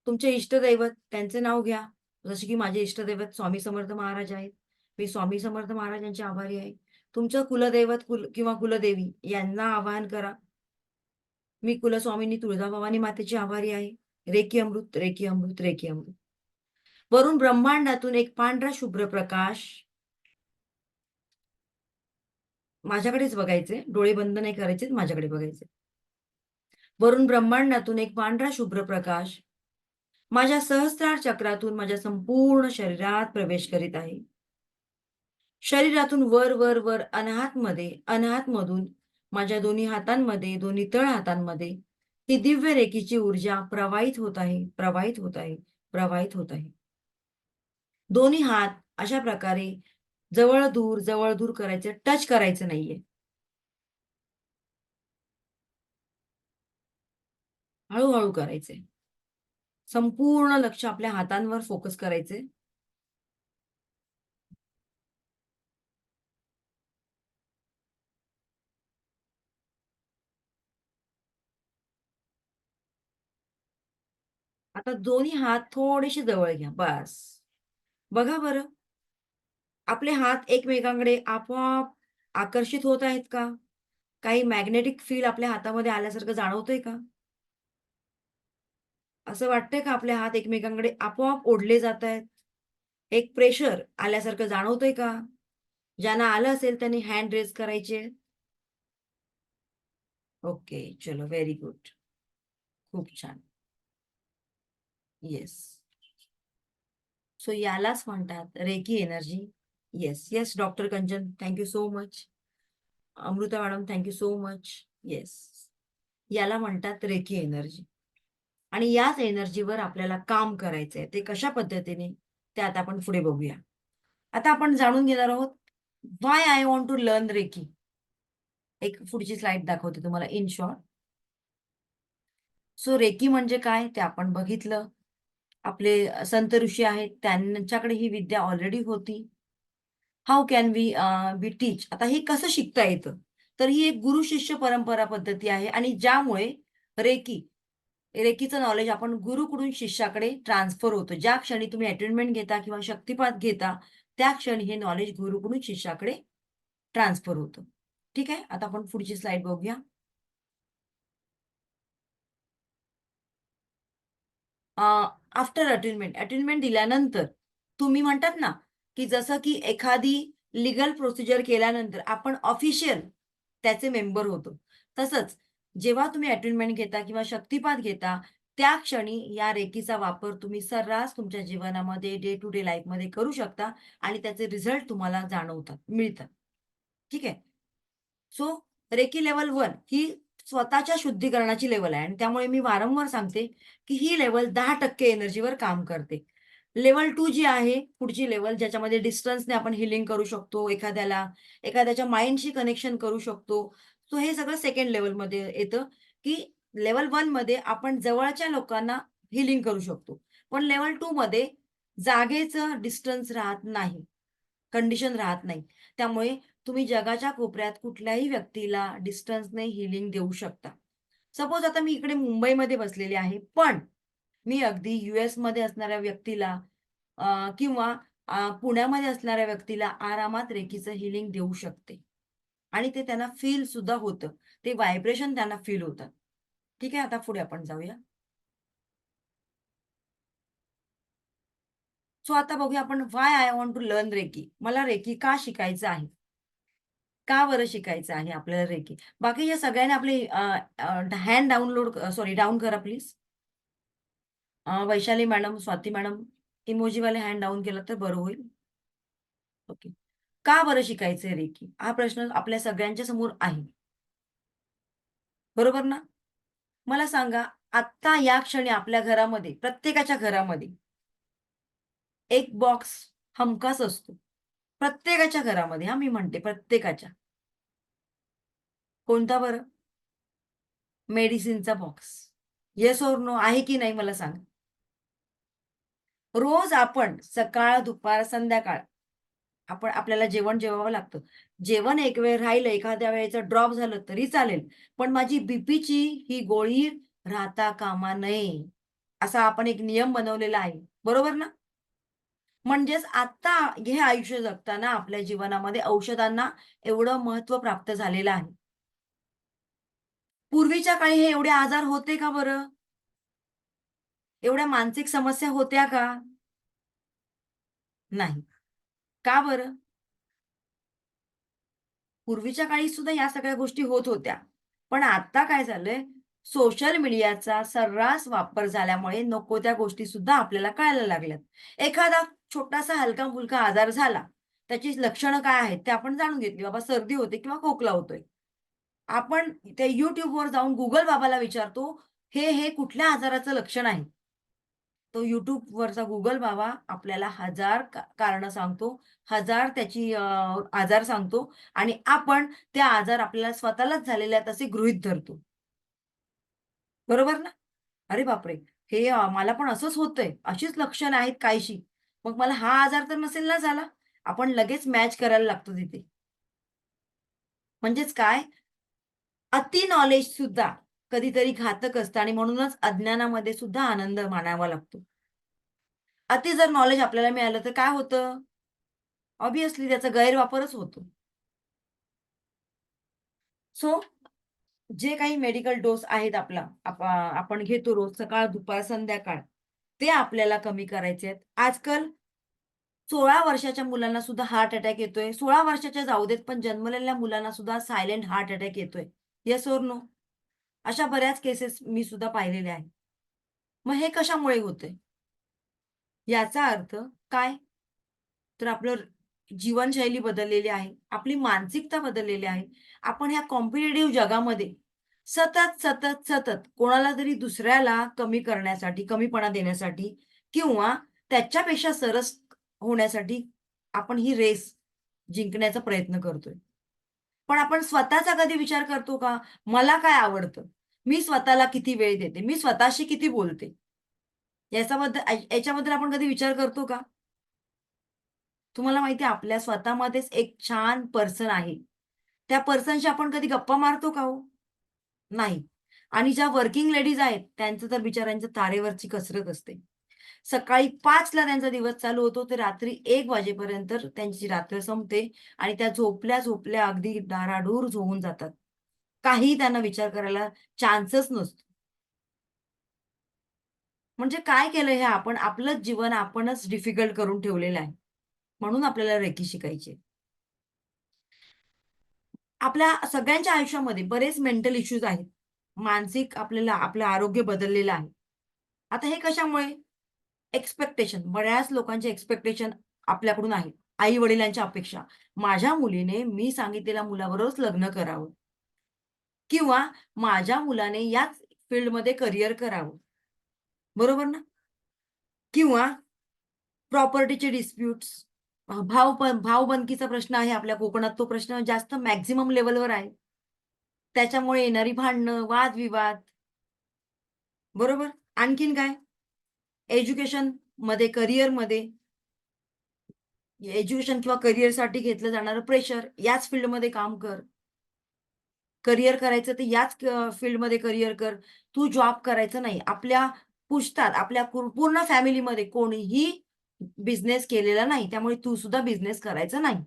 तुमचे इष्टदैवत त्यांचे नाव घ्या. जसे की माझे इष्टदैवत स्वामी समर्थ महाराज आहेत. मी स्वामी समर्थ महाराजांचे आभारी आहे. तुमचं कुलदैवत किंवा कुलदेवी यांना आवाहन करा. मी कुलस्वामिनी तुळजाभवानी मातेची आभारी आहे. रेकी अमृत, रेकी अमृत, रेकी अमृत. वरून ब्रह्मांडातून एक पांढरा शुभ्र प्रकाश माझ्याकडेच बघायचे. डोळे बंद नाही करायचे, माझ्याकडे बघायचे. वरून ब्रह्मांडातून एक पांढरा शुभ्र प्रकाश माझ्या सहस्त्रार चक्रातून माझ्या संपूर्ण शरीरात प्रवेश करीत आहे. शरीरातून वर, वर, वर अनाहतमधून माझ्या दोन्ही हातांमध्ये, दोन्ही तळ हातांमध्ये ही दिव्य रेखीची ऊर्जा प्रवाहित होत आहे, प्रवाहित होत आहे, प्रवाहित होत आहे. दोन्ही हात अशा प्रकारे जवळ-दूर, जवळ-दूर करायचे, टच करायचं नाहीये. हळू करायचे. संपूर्ण लक्ष आपल्या हातांवर फोकस करायचे. आता दोन्ही हात थोडेसे जवळ घ्या. बस. बघा बरं, आपले हात एकमेकांकडे आपोआप आकर्षित होत आहेत का? काही मॅग्नेटिक फील्ड आपल्या हातामध्ये आल्यासारखं जाणवतंय का? असं वाटतंय का आपले हात एकमेकांकडे आपोआप ओढले जातायत? एक प्रेशर आल्यासारखं जाणवतंय का? ज्यांना आलं असेल त्यांनी हँड रेज करायचे. ओके. चलो व्हेरी गुड. खूप छान. येस. सो यालाच म्हणतात reiki energy. Yes, yes doctor Kanchan thank you so much. Amrita madam thank you so much. Yes. याला म्हणतात रेकी एनर्जी. आणि याच एनर्जीवर आपल्याला काम करायचंय. ते कशा पद्धतीने? ते आता आपण पुढे बघूया. आता आपण जाणून घेणार आहोत, why I want to learn reiki. एक पुढची स्लाईड दाखवते तुम्हाला इन शॉर्ट. सो रेकी म्हणजे काय? ते आपण बघितलं. आपले संत ऋषी आहेत, त्यांच्याकडे ही विद्या ऑलरेडी होती. हाऊ कॅन वी टीच? आता हे कसं शिकता येतं? तर ही एक गुरु-शिष्य परंपरा पद्धती आहे आणि ज्यामुळे रेकी रेकीचं नॉलेज आपण गुरुकडून शिष्याकडे ट्रान्सफर होतं. ज्या क्षणी तुम्ही अटेन्डमेंट घेता किंवा शक्तिपात घेता, त्या क्षणी हे नॉलेज गुरुकडून शिष्याकडे ट्रान्सफर होतं. ठीक आहे. आता आपण पुढची स्लाईड बघूया. आफ्टर अटेन्डमेंट दिल्यानंतर तुम्ही म्हणतात ना, की जसं की एखादी लीगल प्रोसिजर केल्यानंतर आपण ऑफिशियल त्याचे मेंबर होतो. तसंच जेव्हा तुम्ही अटेन्डमेंट घेता किंवा शक्तिपात घेता, त्या क्षणी या रेकीचा वापर तुम्ही सर्रास तुमच्या जीवनामध्ये डे टू डे लाईफमध्ये करू शकता आणि त्याचे रिझल्ट तुम्हाला जाणवतात, मिळतात. ठीक आहे. सो रेकी लेव्हल 1 ही स्वतःच्या शुद्धीकरणाची लेव्हल आहे आणि त्यामुळे मी वारंवार सांगते, की ही लेव्हल 10% एनर्जीवर काम करते. लेव्हल 2 जी आहे, पुढची लेव्हल ज्याच्यामध्ये डिस्टन्सने आपण हीलिंग करू शकतो एखाद्याला, एखाद्याच्या माइंडशी कनेक्शन करू शकतो. सो हे सगळं सेकंड लेव्हलमध्ये येतं, की लेव्हल 1 मध्ये आपण जवळच्या लोकांना हीलिंग करू शकतो. पण लेव्हल 2 मध्ये जागेचं डिस्टन्स राहत नाही, कंडिशन राहत नाही. त्यामुळे तुम्ही जगाच्या कोपऱ्यात कुठल्याही व्यक्तीला डिस्टन्सने हीलिंग देऊ शकता. सपोज आता मी इकडे मुंबईमध्ये बसलेली आहे, पण मी अगदी यूएसमध्ये असणाऱ्या व्यक्तीला किंवा पुण्यामध्ये असणाऱ्या व्यक्तीला आरामात रेकीचं हीलिंग देऊ शकते आणि ते त्यांना फील सुद्धा होतं. ते व्हायब्रेशन त्यांना फील होतात. ठीक आहे, आता पुढे आपण जाऊया. सो आता बघूया आपण why I want to learn reiki. मला रेकी का शिकायचं आहे? का बरं शिकायचं आहे आपल्याला रेकी? बाकीच्या सगळ्यांनी आपली हँड सॉरी डाउन करा please. Vaishali madam, Swati madam, इमोजीवाले हँड डाउन केलं तर बरं होईल. ओके. का बरं शिकायचंय रेकी? हा प्रश्न आपल्या सगळ्यांच्या समोर आहे. बरोबर ना? मला सांगा, आत्ता या क्षणी आपल्या घरामध्ये, प्रत्येकाच्या घरामध्ये एक बॉक्स हमखास असतो. प्रत्येकाच्या घरामध्ये हां, मी म्हणते प्रत्येकाच्या. कोणता बरं? मेडिसिनचा बॉक्स. येस ओर नो आहे की नाही मला सांगा? रोज आपण सकाळ, दुपार, संध्याकाळ आपल्याला जेवण जेवावं लागतं. जेवण एक वेळ राहिलं, एखाद्या वेळेचं ड्रॉप झालं तरी चालेल, पण माझी बीपीची ही गोळी राहता कामा नये, असा आपण एक नियम बनवलेला आहे. बरोबर ना? म्हणजेच आता हे आयुष्य जगताना आपल्या जीवनामध्ये औषधांना एवढं महत्त्व प्राप्त झालेलं आहे. पूर्वीच्या काळी हे एवढे आजार होते का बरं? एवढ्या मानसिक समस्या होत्या का? नाही. का बरं? पूर्वीच्या काळी सुद्धा या सगळ्या गोष्टी होत होत्या. पण आता काय झालंय, सोशल मीडियाचा सर्रास वापर झाल्यामुळे नको त्या गोष्टी सुद्धा आपल्याला कळायला लागल्यात. एखादा छोटासा हलका-फुलका आजार झाला, त्याची लक्षणं काय आहेत ते आपण जाणून घेतली. बाबा सर्दी होते किंवा खोकला होतोय. आपण ते YouTubeवर जाऊन Google बाबाला विचारतो, हे कुठल्या आजाराचं लक्षण आहे? तो YouTubeवरचा Google बाबा आपल्याला हजार कारणं सांगतो, हजार त्याची आजार सांगतो आणि आपण ते आजार आपल्याला स्वतःलाच झालेले आहेत असे गृहीत धरतो. बरोबर ना? अरे बापरे! हे मला पण असंच होतंय, अशीच लक्षणं आहेत काहीशी. मग मला हा आजार तर नसेल ना झाला? आपण लगेच मॅच करायला लागतो तिथे. म्हणजेच काय, अति नॉलेज सुद्धा कधीतरी घातक असतं आणि म्हणूनच अज्ञानामध्ये सुद्धा आनंद मानावा लागतो. अति जर नॉलेज आपल्याला मिळालं तर काय होतं? ऑब्व्हियसली त्याचा गैरवापरच होतो. सो जे काही मेडिकल डोस आहेत आपण घेतो रोज सकाळ, दुपार, संध्याकाळ, ते आपल्याला कमी करायचे आहेत. आजकाल 16 वर्षाच्या मुलांना सुद्धा हार्ट अटॅक येतोय. 16 वर्षाच्या जाऊ देत, पण जन्मलेल्या मुलांना सुद्धा सायलेंट हार्ट अटॅक येतोय. Yes or no? अशा बऱ्याच केसेस मी सुद्धा पाहिलेल्या आहेत. मग हे कशामुळे होतंय? याचा अर्थ काय? तर आपलं जीवनशैली बदललेली आहे. आपली मानसिकता बदललेली आहे. आपण ह्या कॉम्पिटिटिव्ह जगामध्ये सतत कोणाला तरी दुसऱ्याला कमी करण्यासाठी, कमीपणा देण्यासाठी किंवा त्याच्यापेक्षा सरस होण्यासाठी आपण ही रेस जिंकण्याचा प्रयत्न करतोय. पण आपण स्वतःचा कधी विचार करतो का? मला काय आवडतं? मी स्वतःला किती वेळ देते? मी स्वतःशी किती बोलते? याच्याबद्दल आपण कधी विचार करतो का? तुम्हाला माहिती आहे आपल्या स्वतःमध्येच एक छान पर्सन आहे. त्या पर्सनशी आपण कधी गप्पा मारतो का हो? नाही. आणि ज्या वर्किंग लेडीज आहेत त्यांचं तर बिचाऱ्यांच्या तारेवरची कसरत असते. सकाळी 5ला त्यांचा दिवस चालू होतो ते रात्री 1 वाजेपर्यंत त्यांची रात्र संपते आणि त्या झोपल्या अगदी डाराडूर झोपून जातात. काही त्यांना विचार करायला चान्सच नसतो. म्हणजे काय केलं हे आपण आपलंच जीवन आपणच डिफिकल्ट करून ठेवलेलं आहे. म्हणून आपल्याला रेकी शिकायची. आपल्या सगळ्यांच्या आयुष्यामध्ये बरेच मेंटल इश्यूज आहेत. मानसिक आपलं आरोग्य बदललेलं आहे. आता हे कशामुळे? एक्स्पेक्टेशन. बऱ्याच लोकांचे एक्स्पेक्टेशन आपल्याकडून आहेत. आई-वडिलांच्या अपेक्षा. माझ्या मुलीने मी सांगितलेल्या मुलाबरोबरच लग्न करावं किंवा माझ्या मुलाने याच फील्डमध्ये करियर करावं. बरोबर ना? किंवा प्रॉपर्टीचे डिस्प्यूट्स, भावबंदकीचा प्रश्न आहे आपल्या कोकणात. तो प्रश्न जास्त मॅक्सिमम लेव्हलवर आहे. त्याच्यामुळे येणारी भांडणं, वादविवाद. बरोबर? आणखीन काय? एज्युकेशनमध्ये, करियरमध्ये एज्युकेशन किंवा करियरसाठी घेतलं जाणारं प्रेशर, याच फील्डमध्ये काम कर. करियर करायचं तर याच फील्डमध्ये करियर कर. तू जॉब करायचं नाही. आपल्या पुशतात, आपल्या पूर्ण फॅमिलीमध्ये कोणीही बिझनेस केलेला नाही. त्यामुळे तू सुद्धा बिझनेस करायचा नाही.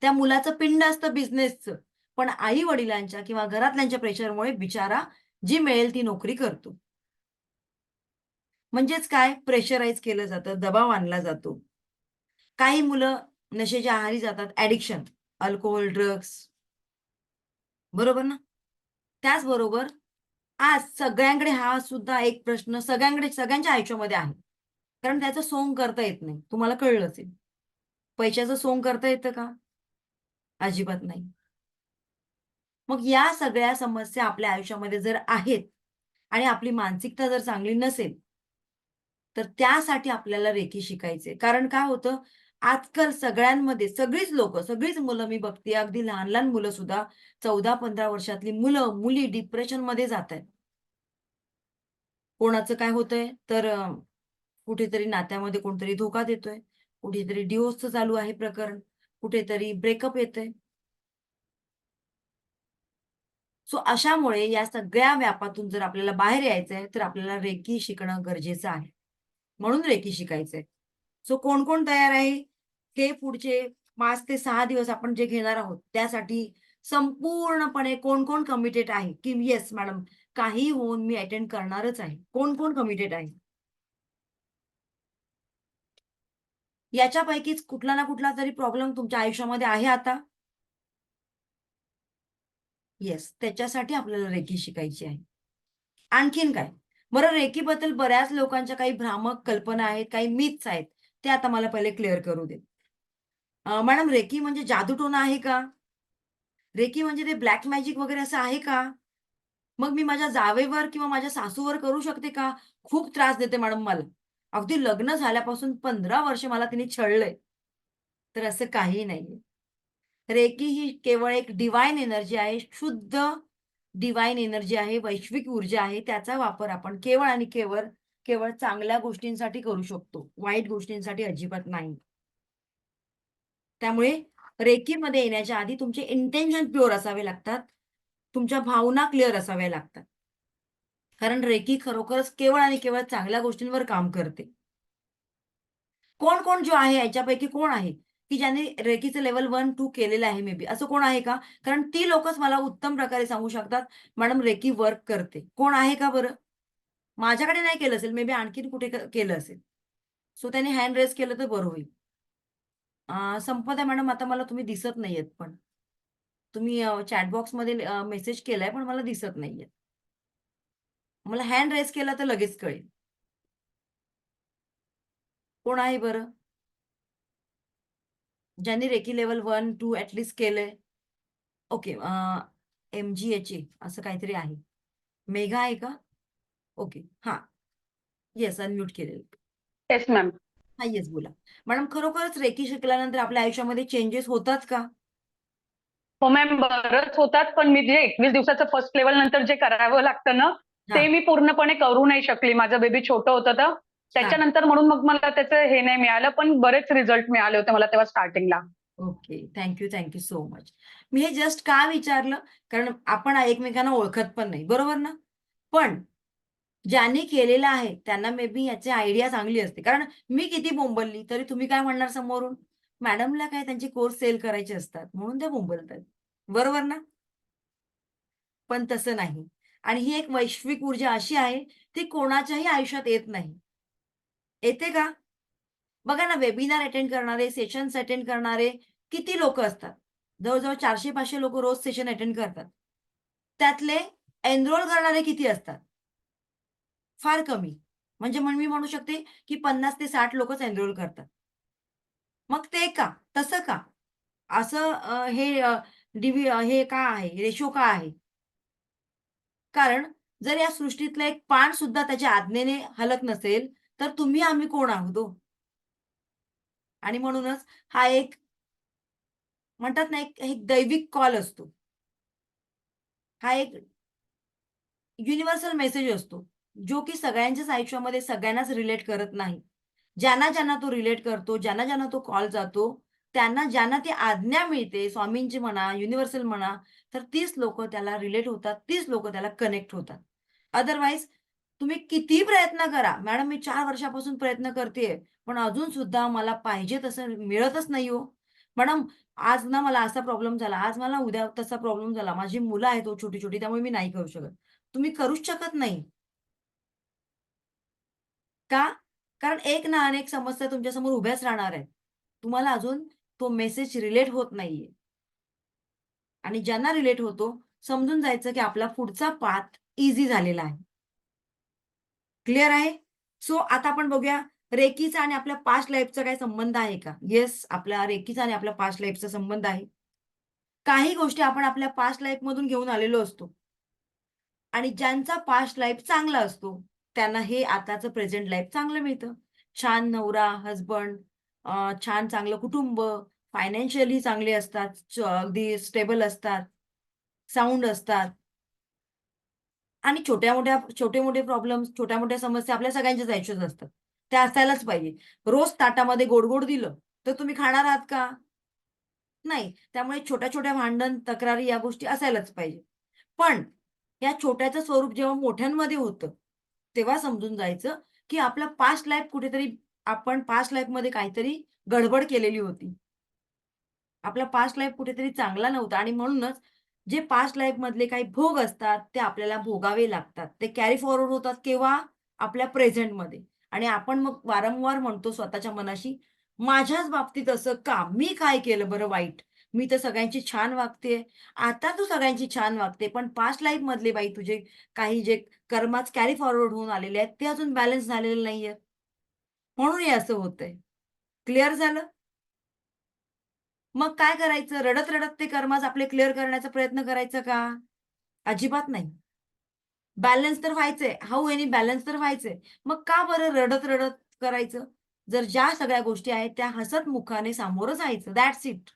त्या मुलाचं पिंड असतं बिझनेसचं. पण आई-वडिलांच्या किंवा घरातल्यांच्या प्रेशरमुळे बिचारा जी मिळेल ती नोकरी करतो. म्हणजेच काय? प्रेशराईज केलं जातं, दबाव आणला जातो. काही मुलं नशेच्या आहारी जातात, ॲडिक्शन, अल्कोहोल, ड्रग्स. बरोबर ना? त्याचबरोबर आज सगळ्यांकडे हा सुद्धा एक प्रश्न सगळ्यांच्या आयुष्यामध्ये आहे. कारण त्याचं सोंग करता येत नाही. तुम्हाला कळलं असेल. पैशाचं सोंग करता येतं का? अजिबात नाही. मग या सगळ्या समस्या आपल्या आयुष्यामध्ये जर आहेत आणि आपली मानसिकता जर चांगली नसेल, तर त्यासाठी आपल्याला रेकी शिकायचंय. कारण काय होतं, आजकाल सगळ्यांमध्ये सगळीच लोकं, सगळीच मुलं मी बघते, अगदी लहान-लहान मुलं सुद्धा 14-15 वर्षातली मुलं, मुली डिप्रेशनमध्ये जातायत. कोणाचं काय होतंय, तर कुठेतरी नात्यामध्ये कोणतरी धोका देतोय, कुठेतरी डिव्होर्सचं चालू आहे प्रकरण, कुठेतरी ब्रेकअप येतंय. सो अशामुळे या सगळ्या व्यापातून जर आपल्याला बाहेर यायचंय, तर आपल्याला रेकी शिकणं गरजेचं आहे. म्हणून रेकी शिकायचंय. सो कोण-कोण तयार आहे? हे पुढचे 5 ते 6 दिवस आपण जे घेणार आहोत, त्यासाठी संपूर्णपणे कोण-कोण कमिटेड आहे, की येस मॅडम काहीही होऊन मी अटेंड करणारच आहे. कोण-कोण कमिटेड आहे? याच्यापैकीच कुठला ना कुठला तरी प्रॉब्लेम तुमच्या आयुष्यामध्ये आहे आता? येस, त्याच्यासाठी आपल्याला रेकी शिकायची आहे. आणखीन काय? बरं रेकीबद्दल बऱ्याच लोकांच्या काही भ्रामक कल्पना आहेत, काही मिथ्स आहेत. ते आता मला पहिले क्लिअर करू देत. मॅडम रेकी म्हणजे जादूटोणा आहे का? रेकी म्हणजे ते ब्लॅक मॅजिक वगैरे असं आहे का? मग मी माझ्या जावेवर किंवा माझ्या सासूवर करू शकते का? खूप त्रास देते मॅडम मला. अगदी लग्न झाल्यापासून 15 वर्ष मला तिने छळलंय. तर असं काहीही नाहीये. रेकी ही केवळ एक डिव्हाइन एनर्जी आहे. शुद्ध डिव्हाइन एनर्जी आहे, वैश्विक ऊर्जा आहे. त्याचा वापर आपण केवळ आणि केवळ चांगल्या गोष्टींसाठी करू शकतो. वाईट गोष्टींसाठी अजिबात नाही. त्यामुळे रेकीमध्ये येण्याच्या आधी तुमचे इंटेन्शन प्युअर असावे लागतात. तुमच्या भावना क्लिअर असाव्या लागतात. कारण रेकी खरोखरच केवळ आणि केवळ चांगल्या गोष्टींवर काम करते. कोण-कोण जो आहे याच्यापैकी कोण आहे, की ज्याने रेकीचं लेव्हल 1-2 केलेलं आहे मे बी असं कोण आहे का? कारण ती लोकच मला उत्तम प्रकारे सांगू शकतात, "मॅडम रेकी वर्क करते." कोण आहे का बरं? माझ्याकडे नाही केलं असेल, मे बी आणखीन कुठे केलं असेल. सो त्याने हँड रेज केलं तर बरं होईल. संपदा मॅडम आता मला तुम्ही दिसत नाहीयेत पण. तुम्ही चॅट बॉक्समध्ये मेसेज केलाय पण मला दिसत नाहीये. मला हँड रेज केला तर लगेच कळेल. कोण आहे बरं? ज्यांनी रेकी लेव्हल 1-2 ॲट लीस्ट केलंय? ओके. MGHA असं काहीतरी आहे. मेघा आहे का? ओके. हां. येस अनम्यूट केलेलं. Yes ma'am. हां, येस बोला. मॅडम खरोखरच रेकी शिकल्यानंतर आपल्या आयुष्यामध्ये चेंजेस होतात का? हो मॅम, बरंच होतात. पण मी जे 21 दिवसाचं फर्स्ट लेव्हल नंतर जे करावं लागतं ना, ते हां, मी पूर्णपणे करू नाही शकली. माझं बेबी छोटं होतं तर. हां. त्याच्यानंतर म्हणून मग मला त्याचं हे नाही मिळालं, पण बरेच रिझल्ट मिळाले होते मला तेव्हा स्टार्टिंगला. Okay, thank you so much. मी हे जस्ट का विचारलं, कारण आपण एकमेकांना ओळखत पण नाही, बरोबर ना? पण ज्यांनी केलेलं आहे त्यांना मे बी याची आयडिया चांगली असते. कारण मी किती बोंबलली तरी तुम्ही काय म्हणणार समोरून, मॅडमला काय त्यांचे कोर्स सेल करायचे असतात म्हणून त्या बोंबलतात. बरोबर ना? पण तसं नाही. आणि ही एक वैश्विक ऊर्जा अशी आहे, ती कोणाच्याही आयुष्यात येत नाही. येते का? बघा ना, वेबिनार अटेंड करणारे, सेशन्स अटेंड करणारे किती लोकं असतात. जवळ-जवळ 400-500 लोकं रोज सेशन अटेंड करतात. त्यातले एनरोल करणारे किती असतात? फार कमी. म्हणजे मी म्हणू शकते, की 50 ते 60 लोकच एनरोल करतात. मग ते का? तसं का? असं हे का आहे? रेशो का आहे? कारण जर या सृष्टीतलं एक पान सुद्धा त्याच्या आज्ञेने हलत नसेल, तर तुम्ही आम्ही कोण आहोत हो? आणि म्हणूनच हा एक म्हणतात ना, एक एक दैविक कॉल असतो. हा एक युनिव्हर्सल मेसेज असतो, जो की सगळ्यांच्याच आयुष्यामध्ये सगळ्यांनाच रिलेट करत नाही. ज्यांना तो रिलेट करतो, ज्यांना तो कॉल जातो, ज्यांना ती आज्ञा मिळते, स्वामींची म्हणा, युनिव्हर्सल म्हणा, तर तीच लोकं त्याला रिलेट होतात, तीच लोकं त्याला कनेक्ट होतात. अदरवाईज तुम्ही कितीही प्रयत्न करा, "मॅडम मी 4 वर्षापासून प्रयत्न करतेय, पण अजून सुद्धा मला पाहिजे तसं मिळतच नाही हो." "मॅडम आज ना मला असा प्रॉब्लेम झाला, आज मला उद्या तसा प्रॉब्लेम झाला. माझी मुलं आहेत हो छोटी-छोटी, त्यामुळे मी नाही करू शकत." तुम्ही करूच शकत नाही. का? कारण एक ना अनेक समस्या तुमच्यासमोर उभ्याच राहणार आहेत. तुम्हाला अजून तो मेसेज रिलेट होत नाहीये आणि ज्यांना रिलेट होतो, समजून जायचं की आपला पुढचा पाथ ईझी झालेला आहे. क्लिअर आहे? सो आता आपण बघूया रेकीचा आणि आपल्या पास्ट लाईफचा काही संबंध आहे का? येस, आपल्या रेकीचा आणि आपल्या पास्ट लाईफचा संबंध आहे. काही गोष्टी आपण आपल्या पास्ट लाईफमधून घेऊन आलेलो असतो आणि ज्यांचा पास्ट लाईफ चांगला असतो, त्यांना हे आताचं प्रेझेंट लाईफ चांगलं मिळतं. छान नवरा, हसबंड, छान चांगलं कुटुंब, फायनान्शियली चांगले असतात, अगदी स्टेबल असतात, साउंड असतात आणि छोटे-मोठे प्रॉब्लेम्स, छोट्या-मोठ्या समस्या आपल्या सगळ्यांच्याच आयुष्यात असतात. त्या असायलाच पाहिजे. रोज ताटामध्ये गोड-गोड दिलं, तर तुम्ही खाणार आहात का? नाही. त्यामुळे छोट्या-छोट्या भांडण, तक्रारी या गोष्टी असायलाच पाहिजे. पण या छोट्याचं स्वरूप जेव्हा मोठ्यांमध्ये होतं, तेव्हा समजून जायचं, की आपला पास्ट लाईफ कुठेतरी आपण पास्ट लाईफमध्ये काहीतरी गडबड केलेली होती. आपला पास्ट लाईफ कुठेतरी चांगला नव्हता आणि म्हणूनच जे पास्ट लाईफमधले काही भोग असतात, ते आपल्याला भोगावे लागतात. ते कॅरी फॉरवर्ड होतात केव्हा? आपल्या प्रेझेंटमध्ये आणि आपण मग वारंवार म्हणतो स्वतःच्या मनाशी, "माझ्याच बाबतीत असं का? मी काय केलं बरं वाईट? मी तर सगळ्यांची छान वागतेय." आता तू सगळ्यांची छान वागते, पण पास्ट लाईफमधले बाई तुझे काही जे कर्माच कॅरी फॉरवर्ड होऊन आलेले आहेत, ते अजून बॅलन्स झालेले नाहीयेत. म्हणून हे असं होतंय. क्लिअर झालं? मग काय करायचं? रडत-रडत ते कर्माच आपले क्लिअर करण्याचा प्रयत्न करायचा का? अजिबात नाही. बॅलन्स तर व्हायचंय. हाऊ एनी बॅलन्स तर व्हायचंय. मग का बरं रडत-रडत करायचं? जर ज्या सगळ्या गोष्टी आहेत त्या हसत मुखाने सामोरं जायचं. That's it.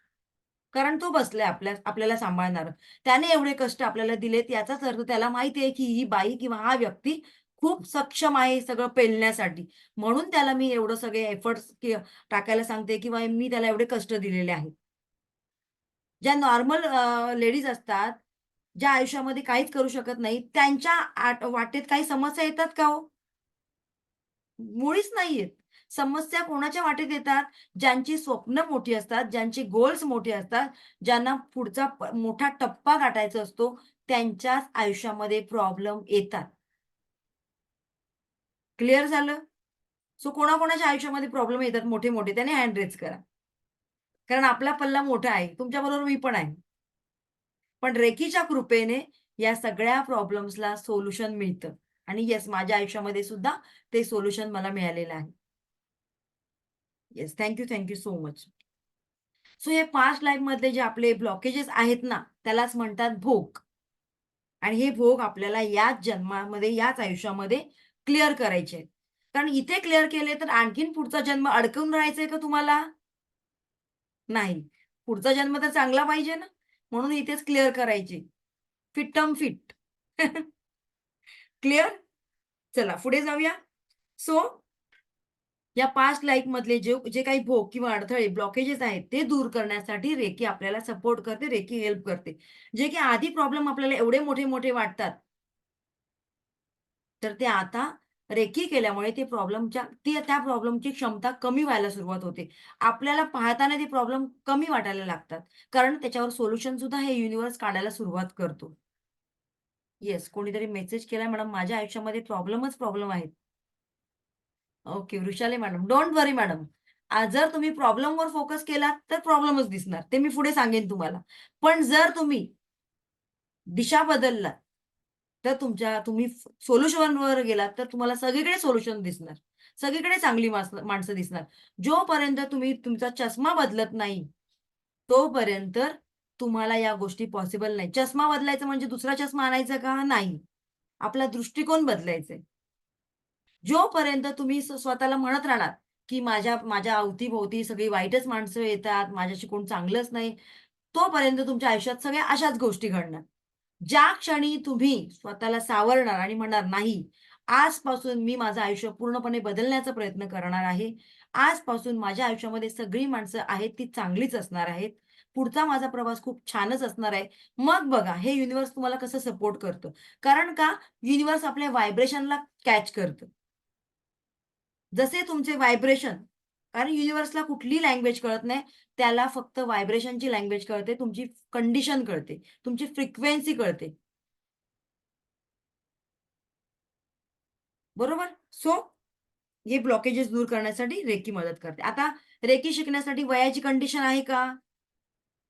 कारण तो बसलाय आपल्याला सांभाळणारं. त्याने एवढे कष्ट आपल्याला दिलेत याचाच अर्थ त्याला माहिती आहे, की ही बाई किंवा हा व्यक्ती खूप सक्षम आहे सगळं पेलण्यासाठी. म्हणून त्याला मी एवढं सगळे एफर्ट्स टाकायला सांगते किंवा मी त्याला एवढे कष्ट दिलेले आहेत. ज्या नॉर्मल लेडीज असतात, ज्या आयुष्यामध्ये काहीच करू शकत नाहीत, त्यांच्या वाटेत काही समस्या येतात का हो? मुळीच नाहीयेत. समस्या कोणाच्या वाटेत येतात? ज्यांची स्वप्न मोठी असतात, ज्यांचे गोल्स मोठे असतात, ज्यांना पुढचा मोठा टप्पा गाठायचा असतो, त्यांच्याच आयुष्यामध्ये प्रॉब्लेम येतात. क्लिअर झालं? सो कोणाकोणाच्या आयुष्यामध्ये प्रॉब्लेम येतात मोठे-मोठे त्याने हँड रेज करा. कारण आपला पल्ला मोठा आहे. तुमच्याबरोबर मी पण आहे. पण रेकीच्या कृपेने या सगळ्या प्रॉब्लेम्सला सोल्युशन मिळतं आणि येस माझ्या आयुष्यामध्ये सुद्धा ते सोल्युशन मला मिळालेलं आहे. Yes. Thank you so much. So हे पास्ट लाईफमधले जे आपले ब्लॉकेजेस आहेत ना, त्यालाच म्हणतात भोग आणि हे भोग आपल्याला याच जन्मामध्ये, याच आयुष्यामध्ये क्लिअर करायचे आहेत. कारण इथे क्लिअर केले तर आणखीन पुढचा जन्म अडकून राहायचंय का तुम्हाला? नाही. पुढचा जन्म तर चांगला पाहिजे ना, म्हणून इथेच क्लिअर करायचे. फिट्टम फिट. क्लिअर? चला पुढे जाऊया. सो या पास्ट लाईफ मधले जे काही भोग किंवा अडथळे ब्लॉकेजेस आहेत ते दूर करण्यासाठी रेकी आपल्याला सपोर्ट करते, रेकी हेल्प करते. जे की आधी प्रॉब्लेम आपल्याला एवढे मोठे मोठे वाटतात, तर ते आता रेकी केल्यामुळे त्या प्रॉब्लेमची क्षमता कमी व्हायला सुरुवात होते. आपल्याला पाहताना ते प्रॉब्लेम कमी वाटायला लागतात. कारण त्याच्यावर सोल्युशन सुद्धा हे युनिव्हर्स काढायला सुरुवात करतो. येस, कोणीतरी मेसेज केलाय मॅडम, माझ्या आयुष्यामध्ये प्रॉब्लेमच प्रॉब्लेम आहेत. Okay, Vrushali madam, don't worry madam. जर तुम्ही प्रॉब्लेमवर फोकस केलात, तर प्रॉब्लेमच दिसणार. ते मी पुढे सांगेन तुम्हाला. पण जर तुम्ही दिशा बदललात, तर तुम्ही सोल्युशनवर गेलात, तर तुम्हाला सगळीकडे सोल्युशन दिसणार. सगळीकडे चांगली माणसं दिसणार. जोपर्यंत तुम्ही तुमचा चष्मा बदलत नाही, तोपर्यंत तुम्हाला या गोष्टी पॉसिबल नाही. चष्मा बदलायचा म्हणजे दुसरा चष्मा आणायचा का? नाही. आपला दृष्टिकोन बदलायचा आहे. जोपर्यंत तुम्ही स्वतःला म्हणत राहणार, की माझ्या माझ्या अवती-भोवती सगळी वाईटच माणसं येतात, माझ्याशी कोण चांगलंच नाही, तोपर्यंत तुमच्या आयुष्यात सगळ्या अशाच गोष्टी घडणार. ज्या क्षणी तुम्ही स्वतःला सावरणार आणि म्हणणार, "नाही, आजपासून मी माझं आयुष्य पूर्णपणे बदलण्याचा प्रयत्न करणार आहे. आजपासून माझ्या आयुष्यामध्ये सगळी माणसं आहेत ती चांगलीच असणार आहेत. पुढचा माझा प्रवास खूप छानच असणार आहे." मग बघा हे युनिव्हर्स तुम्हाला कसं सपोर्ट करतं. कारण का युनिव्हर्स आपल्या व्हायब्रेशनला कॅच करतं. जसे तुमचे व्हायब्रेशन, कारण युनिव्हर्सला कुठली लँग्वेज कळत नाही. त्याला फक्त व्हायब्रेशनची लँग्वेज कळते, तुमची कंडिशन कळते, तुमची फ्रिक्वेन्सी कळते. बरोबर? सो हे ब्लॉकेजेस दूर करण्यासाठी रेकी मदत करते. आता रेकी शिकण्यासाठी वयाची कंडिशन आहे का?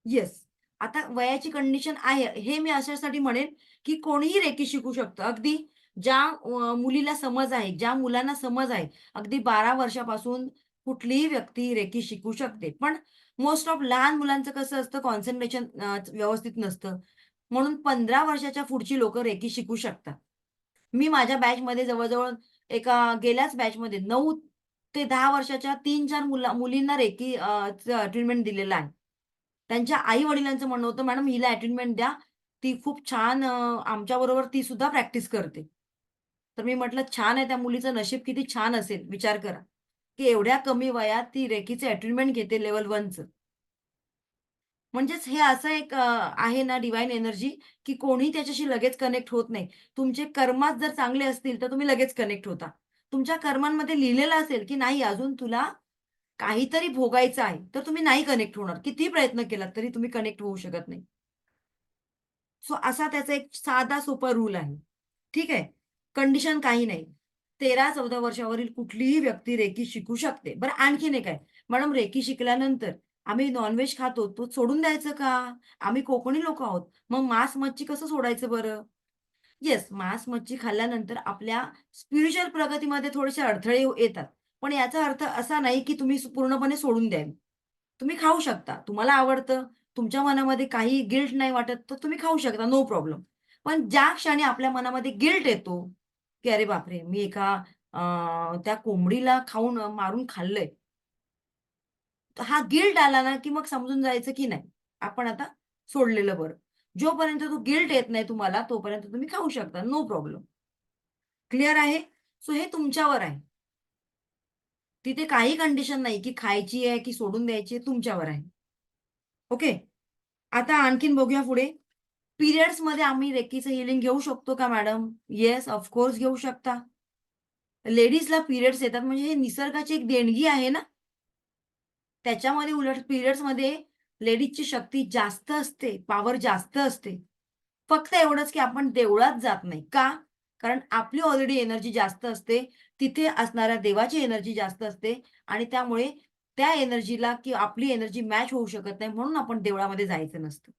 येस. आता वयाची कंडिशन आहे, हे मी अशासाठी म्हणेन, की कोणीही रेकी शिकू शकतं. अगदी ज्या मुलीला समज आहे, ज्या मुलांना समज आहे, अगदी 12 वर्षापासून कुठलीही व्यक्ती रेकी शिकू शकते. पण मोस्ट ऑफ लहान मुलांचं कसं असतं, कॉन्सन्ट्रेशन व्यवस्थित नसतं. म्हणून 15 वर्षाच्या पुढची लोकं रेकी शिकू शकतात. मी माझ्या बॅचमध्ये जवळ-जवळ गेल्याच बॅचमध्ये 9 ते 10 वर्षाच्या 3-4 मुलींना रेकी ट्रीटमेंट दिलेलं आहे. त्यांच्या आई-वडिलांचं म्हणणं होतं, "मॅडम हिला अटेंडमेंट द्या. ती खूप छान आमच्याबरोबर ती सुद्धा प्रॅक्टिस करते." तर मी म्हटलं, "छान आहे, त्या मुलीचं नशीब किती छान असेल." विचार करा, की एवढ्या कमी वयात ती रेकीचं अटेंडमेंट घेते लेव्हल 1चं. म्हणजेच हे असं एक आहे ना डिव्हाइन एनर्जी, की कोणी त्याच्याशी लगेच कनेक्ट होत नाही. तुमचे कर्माच जर चांगले असतील, तर तुम्ही लगेच कनेक्ट होता. तुमच्या कर्मांमध्ये लिहिलेलं असेल, की नाही अजून तुला काहीतरी भोगायचं आहे, तर तुम्ही नाही कनेक्ट होणार. कितीही प्रयत्न केलात तरी तुम्ही कनेक्ट होऊ शकत नाही. सो असा त्याचा एक साधा सोपा रूल आहे. ठीक आहे. कंडिशन काही नाही. 13-14 वर्षावरील कुठलीही व्यक्ती रेकी शिकू शकते. बरं आणखीन एक आहे. मॅडम रेकी शिकल्यानंतर आम्ही नॉन खातो, तो सोडून द्यायचं का? आम्ही कोकणी लोकं आहोत. मग मांस-मच्छी कसं सोडायचं बरं? येस, मांस-मच्छी खाल्ल्यानंतर आपल्या स्पिरिच्युअल प्रगतीमध्ये थोडेसे अडथळे येतात. पण याचा अर्थ असा नाही, की तुम्ही पूर्णपणे सोडून द्याल. तुम्ही खाऊ शकता. तुम्हाला आवडतं, तुमच्या मनामध्ये काही गिल्ट नाही वाटत, तर तुम्ही खाऊ शकता, नो प्रॉब्लेम. पण ज्या क्षणी आपल्या मनामध्ये गिल्ट येतो, की "अरे बापरे! मी त्या कोंबडीला मारून खाल्लंय." तर हा गिल्ट आला ना, की मग समजून जायचं की नाही, आपण आता सोडलेलं बरं. जोपर्यंत तो गिल्ट येत नाही तुम्हाला, तोपर्यंत तुम्ही खाऊ शकता, नो प्रॉब्लेम. क्लिअर आहे? सो हे तुमच्यावर आहे. तिथे काही कंडिशन नाही, की खायची आहे, की सोडून द्यायची आहे, तुमच्यावर आहे. ओके. आता आणखीन बघूया पुढे. पिरियड्समध्ये आम्ही रेकीचं हीलिंग घेऊ शकतो का मॅडम? येस, ऑफ कोर्स घेऊ शकता. लेडीजला पिरियड्स येतात म्हणजे हे निसर्गाची एक देणगी आहे ना. त्याच्यामध्ये उलट पिरियड्समध्ये लेडीजची शक्ती जास्त असते, पॉवर जास्त असते. फक्त एवढंच की आपण देवळात जात नाही. का? कारण आपली ऑलरेडी एनर्जी जास्त असते. तिथे असणाऱ्या देवाची एनर्जी जास्त असते आणि त्यामुळे त्या एनर्जीला किंवा आपली एनर्जी मॅच होऊ शकत नाही म्हणून आपण देवळामध्ये जायचं नसतं.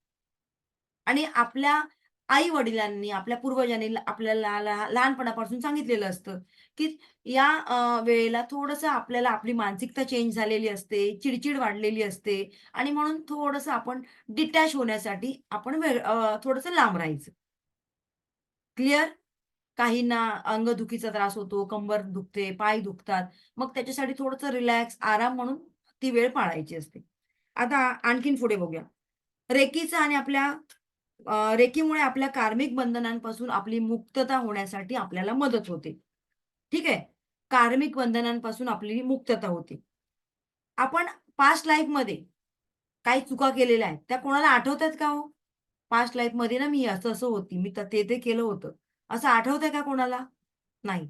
आणि आपल्या आई-वडिलांनी, आपल्या पूर्वजांनी आपल्याला लहानपणापासून सांगितलेलं असतं, की या वेळेला थोडंसं आपल्याला आपली मानसिकता चेंज झालेली असते, चिड वाढलेली असते आणि म्हणून थोडंसं आपण डिटॅच होण्यासाठी आपण थोडंसं लांब राहायचं. क्लिअर? काहींना अंगदुखीचा त्रास होतो, कंबर दुखते, पाय दुखतात. मग त्याच्यासाठी थोडंसं रिलॅक्स, आराम म्हणून ती वेळ पाळायची असते. आता आणखीन पुढे बघूया. रेकीचं आणि रेकीमुळे आपल्या कार्मिक बंधनांपासून आपली मुक्तता होण्यासाठी आपल्याला मदत होते. ठीक आहे. कार्मिक बंधनांपासून आपली मुक्तता होते. आपण पास्ट लाईफमध्ये काही चुका केलेल्या आहेत, त्या कोणाला आठवतात का हो? पास्ट लाईफमध्ये ना मी असं-असं होती, मी तर ते केलं होतं. असं आठवतंय का कोणाला? नाही.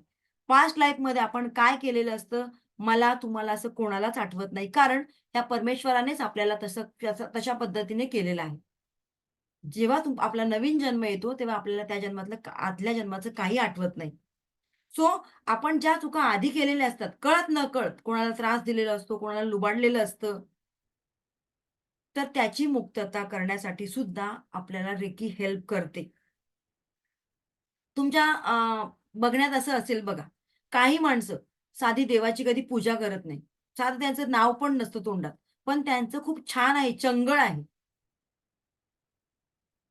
पास्ट लाईफमध्ये आपण काय केलेलं असतं, मला, तुम्हाला असं कोणालाच आठवत नाही. कारण त्या परमेश्वरानेच आपल्याला तशा पद्धतीने केलेलं आहे. जेव्हा आपला नवीन जन्म येतो, तेव्हा आपल्याला त्या जन्मातलं आदल्या जन्माचं काही आठवत नाही. सो आपण ज्या चुका आधी केलेल्या असतात, कळत-नकळत कोणाला त्रास दिलेला असतो, कोणाला लुबाडलेलं असतं, तर त्याची मुक्तता करण्यासाठी सुद्धा आपल्याला रेकी हेल्प करते. तुमच्या बघण्यात असं असेल बघा, काही माणसं साधी देवाची कधी पूजा करत नाही. साधं त्यांचं नाव पण नसतं तोंडात. पण त्यांचं खूप छान आहे, चंगळ आहे.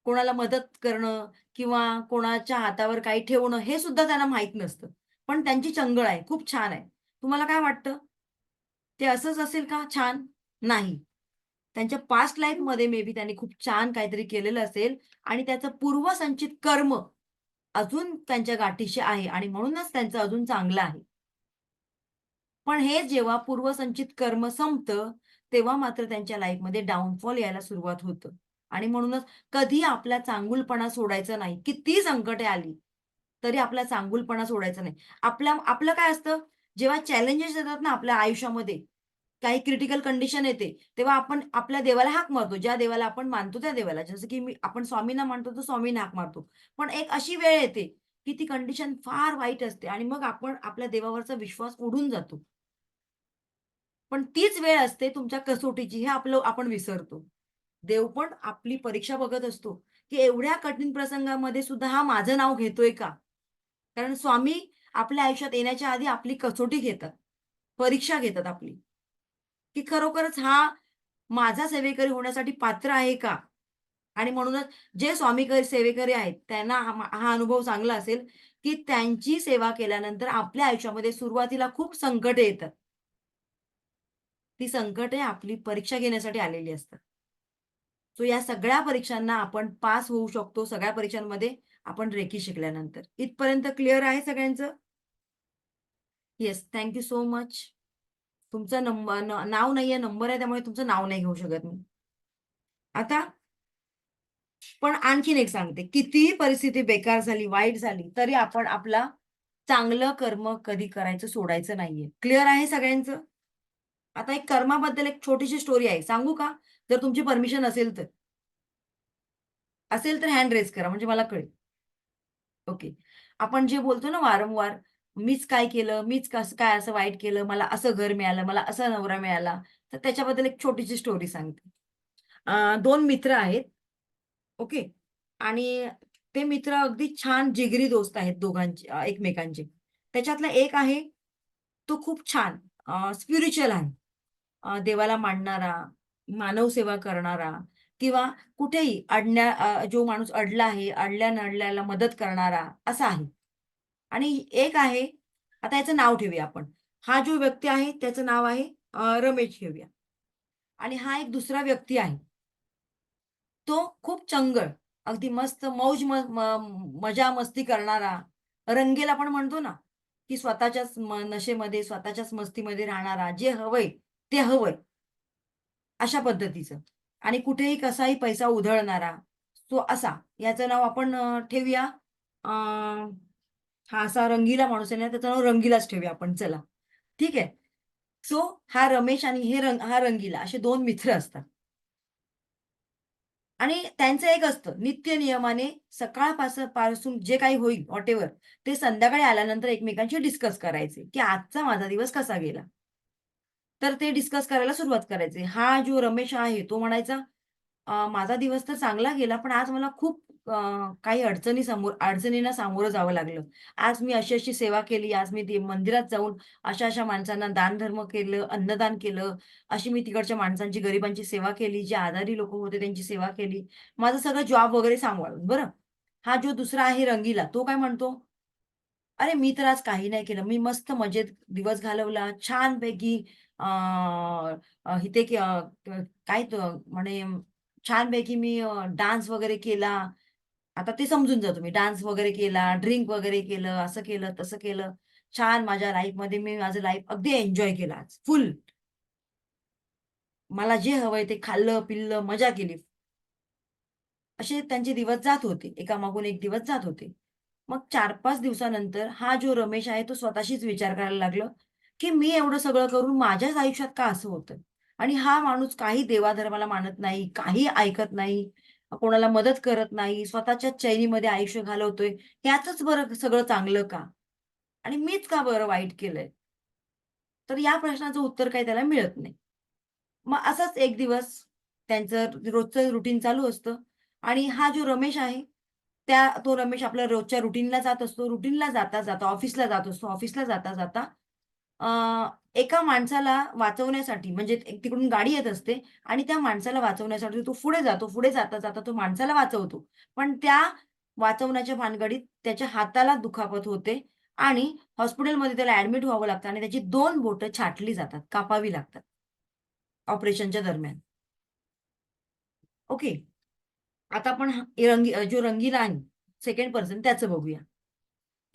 कोणाला मदत करणं किंवा कोणाच्या हातावर काही ठेवणं हे सुद्धा त्यांना माहीत नसतं. पण त्यांची चंगळ आहे, खूप छान आहे. तुम्हाला काय वाटतं? ते असंच असेल का छान? नाही. त्यांच्या पास्ट लाईफमध्ये मे बी त्यांनी खूप छान काहीतरी केलेलं असेल आणि त्याचं पूर्वसंचित कर्म अजून त्यांच्या गाठीशी आहे आणि म्हणूनच त्यांचं अजून चांगलं आहे. पण हे जेव्हा पूर्वसंचित कर्म संपतं, तेव्हा मात्र त्यांच्या लाईफमध्ये डाउनफॉल यायला सुरुवात होतं. आणि म्हणूनच कधी आपला चांगुलपणा सोडायचा नाही. कितीही संकटे आली, तरी आपला चांगुलपणा सोडायचा नाही. आपलं काय असतं, जेव्हा चॅलेंजेस येतात ना आपल्या आयुष्यामध्ये, काही क्रिटिकल कंडिशन येते, तेव्हा आपण आपल्या देवाला हाक मारतो. ज्या देवाला आपण मानतो त्या देवाला. जसं की आपण स्वामींना मानतो, तर स्वामींना हाक मारतो. पण एक अशी वेळ येते, की ती कंडिशन फार वाईट असते आणि मग आपण आपल्या देवावरचा विश्वास उडून जातो. पण तीच वेळ असते तुमच्या कसोटीची हे आपण विसरतो. देव पण आपली परीक्षा बघत असतो, की एवढ्या कठीण प्रसंगामध्ये सुद्धा हा माझं नाव घेतोय का? कारण स्वामी आपल्या आयुष्यात येण्याच्या आधी आपली कसोटी घेतात, परीक्षा घेतात आपली, की खरोखरच हा माझा सेवेकरी होण्यासाठी पात्र आहे का? आणि म्हणूनच जे सेवेकरी आहेत त्यांना हा अनुभव चांगला असेल, की त्यांची सेवा केल्यानंतर आपल्या आयुष्यामध्ये सुरुवातीला खूप संकटे येतात. ती संकटे आपली परीक्षा घेण्यासाठी आलेली असतात. सो या सगळ्या परीक्षांना आपण पास होऊ शकतो, सगळ्या परीक्षांमध्ये आपण रेकी शिकल्यानंतर. इथपर्यंत क्लिअर आहे सगळ्यांचं? Yes, thank you so much. तुमचा नाव नाहीये, नंबर आहे त्यामुळे तुमचं नाव नाही घेऊ शकत मी. आता पण आणखीन एक सांगते, कितीही परिस्थिती बेकार झाली, वाईट झाली, तरी आपण आपला चांगलं कर्म कधी करायचं सोडायचं नाहीये. क्लिअर आहे सगळ्यांचं? आता एक कर्माबद्दल एक छोटीशी स्टोरी आहे. सांगू का? जर तुमची परमिशन असेल तर. असेल तर हँड रेज करा म्हणजे मला कळेल. ओके. आपण जे बोलतो ना वारंवार, मीच काय केलं, मीच कसं काय असं वाईट केलं, मला असं घर मिळालं, मला असा नवरा मिळाला. तर त्याच्याबद्दल एक छोटीशी स्टोरी सांगते. 2 मित्र आहेत. ओके. आणि ते मित्र अगदी छान जिगरी दोस्त आहेत दोघांचे एकमेकांचे. त्याच्यातला एक आहे, तो खूप छान स्पिरिच्युअल आहे. देवाला मानणारा, मानवसेवा करणारा किंवा कुठेही जो माणूस अडला आहे, अडल्या-नडल्याला मदत करणारा असा आहे. आणि एक आहे, आता याचं नाव ठेवूया आपण. हा जो व्यक्ती आहे त्याचं नाव आहे रमेश ठेवूया. आणि हा एक दुसरा व्यक्ती आहे. तो खूप चंगळ, अगदी मस्त मौज म म मजा-मस्ती करणारा, रंगेल आपण म्हणतो ना, की स्वतःच्याच नशेमध्ये, स्वतःच्याच मस्तीमध्ये राहणारा, जे हवंय ते हवंय, अशा पद्धतीचं. आणि कुठेही कसाही पैसा उधळणारा, तो असा. याचं नाव आपण ठेवूया अ, हा असा रंगीला माणूस आहे ना, त्याचं नाव रंगीलाच ठेवूया आपण चला. ठीक आहे. सो हा रमेश आणि हा रंगीला असे 2 मित्र असतात. आणि त्यांचं एक असतं, नित्य नियमाने पासून जे काही होईल व्हॉटएव्हर ते संध्याकाळी आल्यानंतर एकमेकांशी डिस्कस करायचे, की आजचा माझा दिवस कसा गेला. तर ते डिस्कस करायला सुरुवात करायचे. हा जो रमेश आहे तो म्हणायचा, माझा दिवस तर चांगला गेला, पण आज मला खूप काही अडचणींना सामोरं जावं लागलं. आज मी अशी-अशी सेवा केली, आज मी मंदिरात जाऊन अशा-अशा माणसांना दानधर्म केलं, अन्नदान केलं, अशी मी तिकडच्या माणसांची, गरिबांची सेवा केली, जे आजारी लोकं होते त्यांची सेवा केली. माझं सगळं जॉब वगैरे सांभाळून बरं. हा जो दुसरा आहे रंगीला, तो काय म्हणतो, "अरे, मी तर आज काही नाही केलं. मी मस्त मजेत दिवस घालवला. छानपैकी अ, अ, इथे के अ, क काय म्हणे छानपैकी मी डान्स वगैरे केला." आता ते समजून जा तुम्ही. डान्स वगैरे केला, ड्रिंक वगैरे केलं, असं केलं, तसं केलं. छान माझ्या लाईफमध्ये मी माझं लाईफ अगदी एन्जॉय केलं आज फुल. मला जे हवंय ते खाल्लं पिल्लं मजा केली. असे त्यांचे दिवस जात होते, एकामागून एक दिवस जात होते. मग 4-5 दिवसानंतर हा जो रमेश आहे तो स्वतःशीच विचार करायला लागलं, की मी एवढं सगळं करून माझ्याच आयुष्यात का असं होतं? आणि हा माणूस काही देवाधर्माला मानत नाही, काही ऐकत नाही, कोणाला मदत करत नाही, स्वतःच्याच चैनीमध्ये आयुष्य घालवतोय. याचंच बरं सगळं चांगलं का? आणि मीच का बरं वाईट केलंय? तर या प्रश्नाचं उत्तर काही त्याला मिळत नाही. मग असाच एक दिवस त्यांचं रोजचं रुटीन चालू असतं आणि हा जो रमेश आहे, तो रमेश आपल्या रोजच्या रुटीनला जात असतो. रुटीनला जाता-जाता ऑफिसला जात असतो. ऑफिसला जाता-जाता अ, एका माणसाला वाचवण्यासाठी म्हणजे तिकडून गाडी येत असते आणि त्या माणसाला वाचवण्यासाठी तो पुढे जातो. पुढे जाता-जाता तो माणसाला वाचवतो. पण त्या वाचवण्याच्या भानगडीत त्याच्या हाताला दुखापत होते आणि हॉस्पिटलमध्ये त्याला ॲडमिट व्हावं लागतं आणि त्याची 2 बोटं छाटली जातात, कापावी लागतात ऑपरेशनच्या दरम्यान. ओके. आता आपण जो रंगीला आहे, सेकंड पर्सन त्याचं बघूया,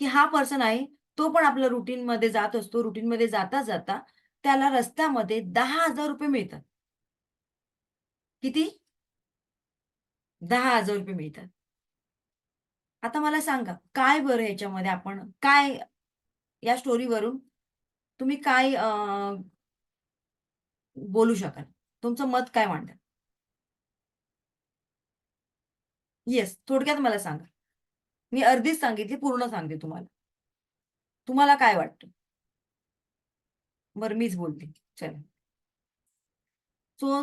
की हा पर्सन आहे, तो पण आपल्या रुटीनमध्ये जात असतो. रुटीनमध्ये जाता-जाता त्याला रस्त्यामध्ये ₹10,000 मिळतात. किती? ₹10,000 मिळतात. आता मला सांगा, काय बरं ह्याच्यामध्ये आपण काय या स्टोरीवरून तुम्ही काय बोलू शकाल? तुमचं मत काय मांडाल? येस, थोडक्यात मला सांगा. मी अर्धीच सांगितली, पूर्ण सांगते तुम्हाला. तुम्हाला काय वाटतं? बरं मीच बोलते. चला. सो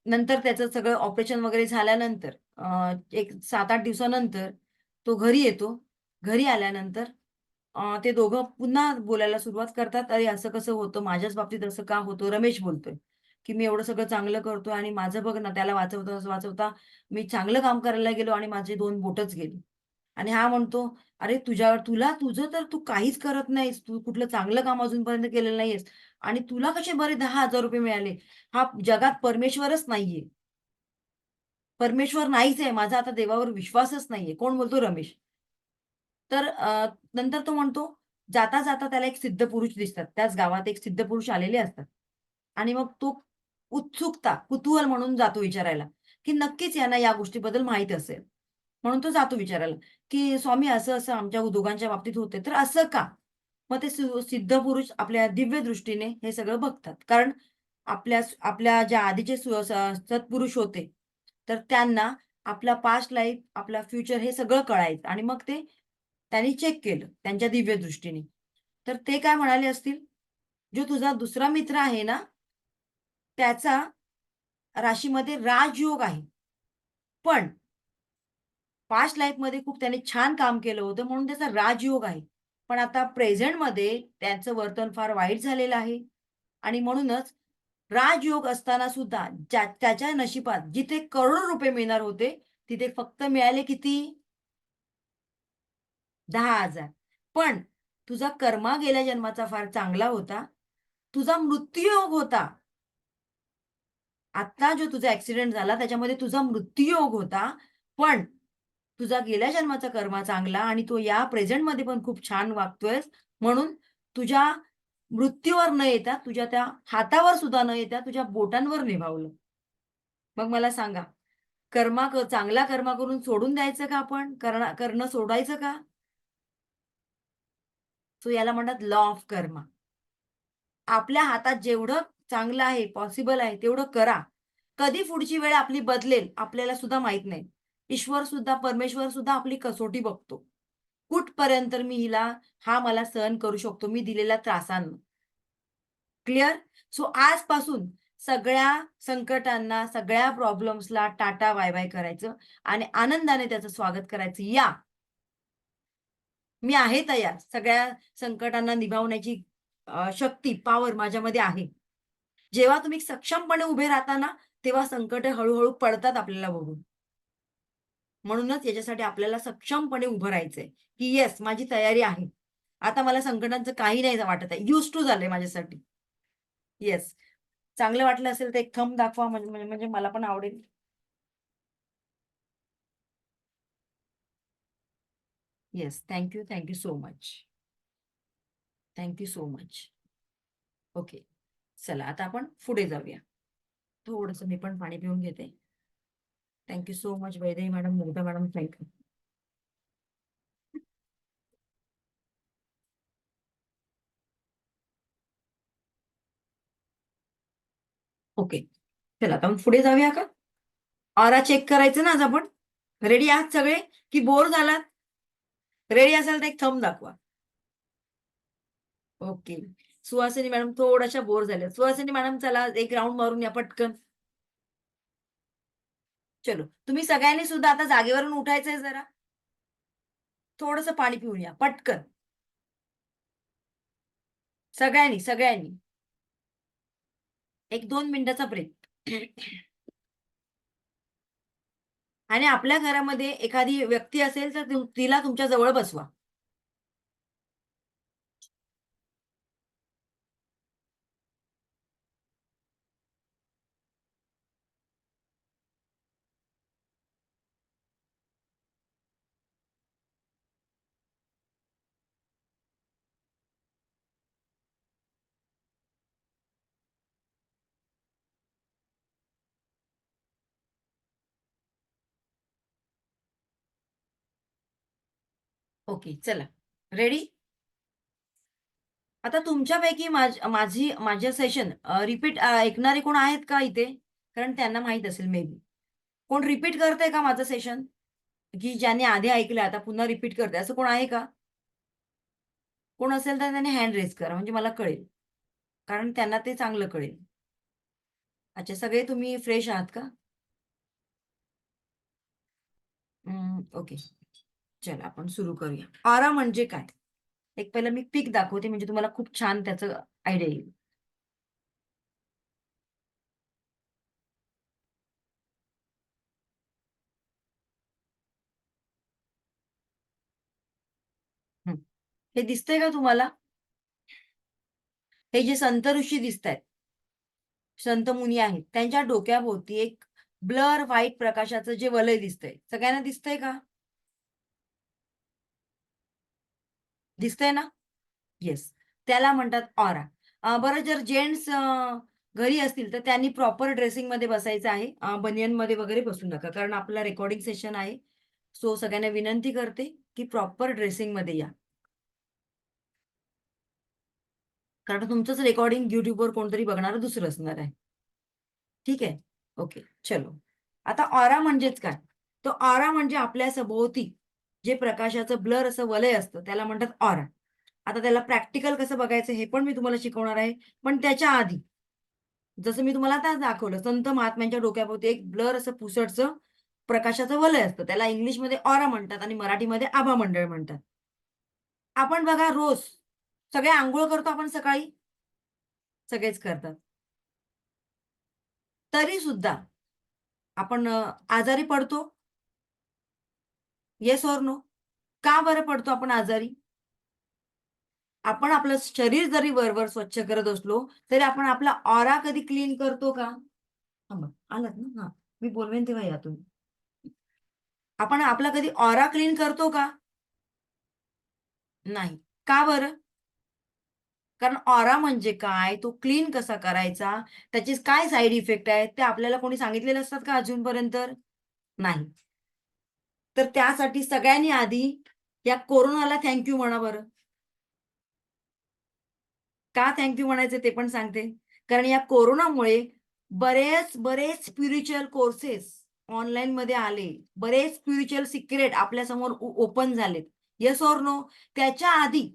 नंतर त्याचं सगळं ऑपरेशन वगैरे झाल्यानंतर एक 7-8 दिवसानंतर तो घरी येतो. घरी आल्यानंतर ते दोघं पुन्हा बोलायला सुरुवात करतात. "अरे, असं कसं होतं? माझ्याच बाबतीत असं का होतं?" रमेश बोलतोय, की "मी एवढं सगळं चांगलं करतोय आणि माझं बघ ना, त्याला वाचवता-वाचवता मी चांगलं काम करायला गेलो आणि माझे 2 बोटच गेली." आणि हा म्हणतो, "अरे, तुझं तर तू काहीच करत नाहीस. तू कुठलं चांगलं काम अजूनपर्यंत केलेलं नाहीयेस आणि तुला कसे बरे ₹10,000 मिळाले?" हा जगात परमेश्वरच नाहीये. परमेश्वर नाहीच आहे. माझा आता देवावर विश्वासच नाहीये. कोण बोलतो? रमेश. तर नंतर तो म्हणतो, जाता-जाता त्याला एक सिद्ध पुरुष दिसतात. त्याच गावात एक सिद्ध पुरुष आलेले असतात. आणि मग तो उत्सुकता, कुतूहल म्हणून जातो विचारायला, की नक्कीच यांना या गोष्टीबद्दल माहीत असेल. म्हणून तो जातो विचारायला, की "स्वामी असं-असं आमच्या दोघांच्या बाबतीत होते, तर असं का?" मग ते सिद्ध पुरुष आपल्या दिव्य दृष्टीने हे सगळं बघतात. कारण आपल्या ज्या आधीचे सत्पुरुष होते, तर त्यांना आपला पास्ट लाईफ, आपला फ्युचर हे सगळं कळायचं आणि मग ते त्यांनी चेक केलं त्यांच्या दिव्य दृष्टीने. तर ते काय म्हणाले असतील, "जो तुझा दुसरा मित्र आहे ना, त्याचा राशीमध्ये राजयोग आहे. पण पास्ट लाईफमध्ये खूप त्याने छान काम केलं होतं म्हणून त्याचा राजयोग आहे. पण आता प्रेझेंटमध्ये त्याचं वर्तन फार वाईट झालेलं आहे आणि म्हणूनच राजयोग असताना सुद्धा त्याच्या नशिबात जिथे करोडो रुपये मिळणार होते, तिथे फक्त मिळाले किती? 10,000. पण तुझा कर्मा गेल्या जन्माचा फार चांगला होता. तुझा मृत्यूयोग होता. आत्ता जो तुझा ॲक्सिडेंट झाला त्याच्यामध्ये तुझा मृत्यूयोग होता. पण तुझा गेल्या जन्माचा कर्मा चांगला आणि तो या प्रेझेंटमध्ये पण खूप छान वागतोयस. म्हणून तुझ्या मृत्यूवर न येता, तुझ्या त्या हातावर सुद्धा न येता तुझ्या बोटांवर निभावलं. मग मला सांगा, चांगला कर्मा करून सोडून द्यायचं का आपण? करणं सोडायचं का? सो याला म्हणतात लॉ ऑफ कर्मा. आपल्या हातात जेवढं चांगलं आहे, पॉसिबल आहे तेवढं करा. कधी पुढची वेळ आपली बदलेल आपल्याला सुद्धा माहीत नाही. परमेश्वर सुद्धा आपली कसोटी बघतो. कुठपर्यंत हा मला सहन करू शकतो मी दिलेल्या त्रासांना. क्लिअर? सो आजपासून सगळ्या संकटांना, सगळ्या प्रॉब्लेम्सला टाटा बाय-बाय करायचं आणि आनंदाने त्याचं स्वागत करायचं. या, मी आहे तयार. सगळ्या संकटांना निभावण्याची शक्ती, पॉवर माझ्यामध्ये आहे. जेव्हा तुम्ही सक्षमपणे उभे राहता ना, तेव्हा संकट हळू-हळू पडतात आपल्याला बघून. म्हणूनच याच्यासाठी आपल्याला सक्षमपणे उभं राहायचंय, की येस माझी तयारी आहे. आता मला संकटांचं काही नाही वाटत आहे. यूज्ड टू झालंय माझ्यासाठी. येस. चांगलं वाटलं असेल तर एक थंब दाखवा म्हणजे म्हणजे म्हणजे मला पण आवडेल. Yes. Thank you. Thank you so much. Thank you so much. Okay, चला आता आपण पुढे जाऊया. थोडस मी पण पाणी पिऊन घेते. Thank you so much Vaidehi madam, Mugdha madam, thank you. Okay, चला आता आपण पुढे जाऊया का? ऑरा चेक करायचं ना आज आपण. रेडी आहात सगळे की बोर झालात? रेडी असाल तर एक थंब दाखवा. ओके, सुहासिनी मॅडम थोड्याशा बोर झाल्या. सुहासिनी मॅडम चला एक राऊंड मारून या पटकन. चलो, तुम्ही सगळ्यांनी सुद्धा आता जागेवरून उठायचंय जरा. थोडस पाणी पिऊन या पटकन. सगळ्यांनी सगळ्यांनी एक 2 मिनिटाचा ब्रेक. आणि आपल्या घरामध्ये एखादी व्यक्ती असेल तर तिला तुमच्या जवळ बसवा. ओके, चला रेडी. आता तुमच्यापैकी माझे सेशन रिपीट ऐकणारे कोण आहेत का इथे? कारण त्यांना माहित असेल मे बी. कोण रिपीट करतंय का माझं सेशन? की ज्यांनी आधी ऐकलं आता पुन्हा रिपीट करते असं कोण आहे का? कोण असेल तर त्याने हँड रेज करा म्हणजे मला कळेल. कारण त्यांना ते चांगलं कळेल. अच्छा, सगळे तुम्ही फ्रेश आहात का? ओके, चला आपण सुरू करूया. ऑरा म्हणजे काय? एक पहिलं मी पिक दाखवते म्हणजे तुम्हाला खूप छान त्याचं आयडिया येईल. हं. हे दिसतंय का तुम्हाला? हे जे संत ऋषी दिसत आहेत, संत मुनी आहेत, त्यांच्या डोक्याभोवती एक ब्लर व्हाईट प्रकाशाचं जे वलय दिसतंय, सगळ्यांना दिसतंय का? दिसतंय ना? येस, त्याला म्हणतात ऑरा. बरं, जर जेंट्स घरी असतील तर त्यांनी प्रॉपर ड्रेसिंग मध्ये बसायचं आहे. बनियन मध्ये वगैरे बसू नका कारण आपला रेकॉर्डिंग सेशन आहे. सो सगळ्यांना विनंती करते की प्रॉपर ड्रेसिंग मध्ये या. कारण तुमचंच रेकॉर्डिंग युट्यूबवर कोणतरी बघणार दुसरं असणार आहे. ठीक आहे? ओके, चलो. आता ऑरा म्हणजेच काय? तो ऑरा म्हणजे आपल्या सभोवती जे प्रकाशाचं ब्लर असं वलय असतं त्याला म्हणतात ऑरा. आता त्याला प्रॅक्टिकल कसं बघायचं हे पण मी तुम्हाला शिकवणार आहे. पण त्याच्या आधी जसं मी तुम्हाला आता दाखवलं, संत महात्म्यांच्या डोक्याभोवती एक ब्लर असं पुसटचं प्रकाशाचं वलय असतं. त्याला इंग्लिशमध्ये ऑरा म्हणतात आणि मराठीमध्ये आभा मंडळ म्हणतात. आपण बघा रोज सगळे अंघोळ करतो आपण सकाळी, सगळेच करतात. तरी सुद्धा आपण आजारी पडतो. Yes or no? का बरं पडतो आपण आजारी? आपण आपलं शरीर जरी वरवर स्वच्छ करत असलो, तरी आपण आपला ऑरा कधी क्लीन करतो का? थांबा, आलात ना? हां, मी बोलवेन तेव्हा या तुम्ही. आपण आपला कधी ऑरा क्लीन करतो का? नाही. का बरं? कारण ऑरा म्हणजे काय? तो क्लीन कसा करायचा? त्याचे काय साइड इफेक्ट आहेत? ते आपल्याला कोणी सांगितलेले असतात का अजूनपर्यंत? नाही. तर त्यासाठी सगळ्यांनी आधी या कोरोनाला थँक म्हणा बरं. का थँक म्हणायचे ते पण सांगते. कारण या कोरोनामुळे बरेच स्पिरिच्युअल कोर्सेस ऑनलाईनमध्ये आले. बरेच स्पिरिच्युअल सिक्रेट आपल्यासमोर ओपन झालेत. Yes or no? त्याच्या आधी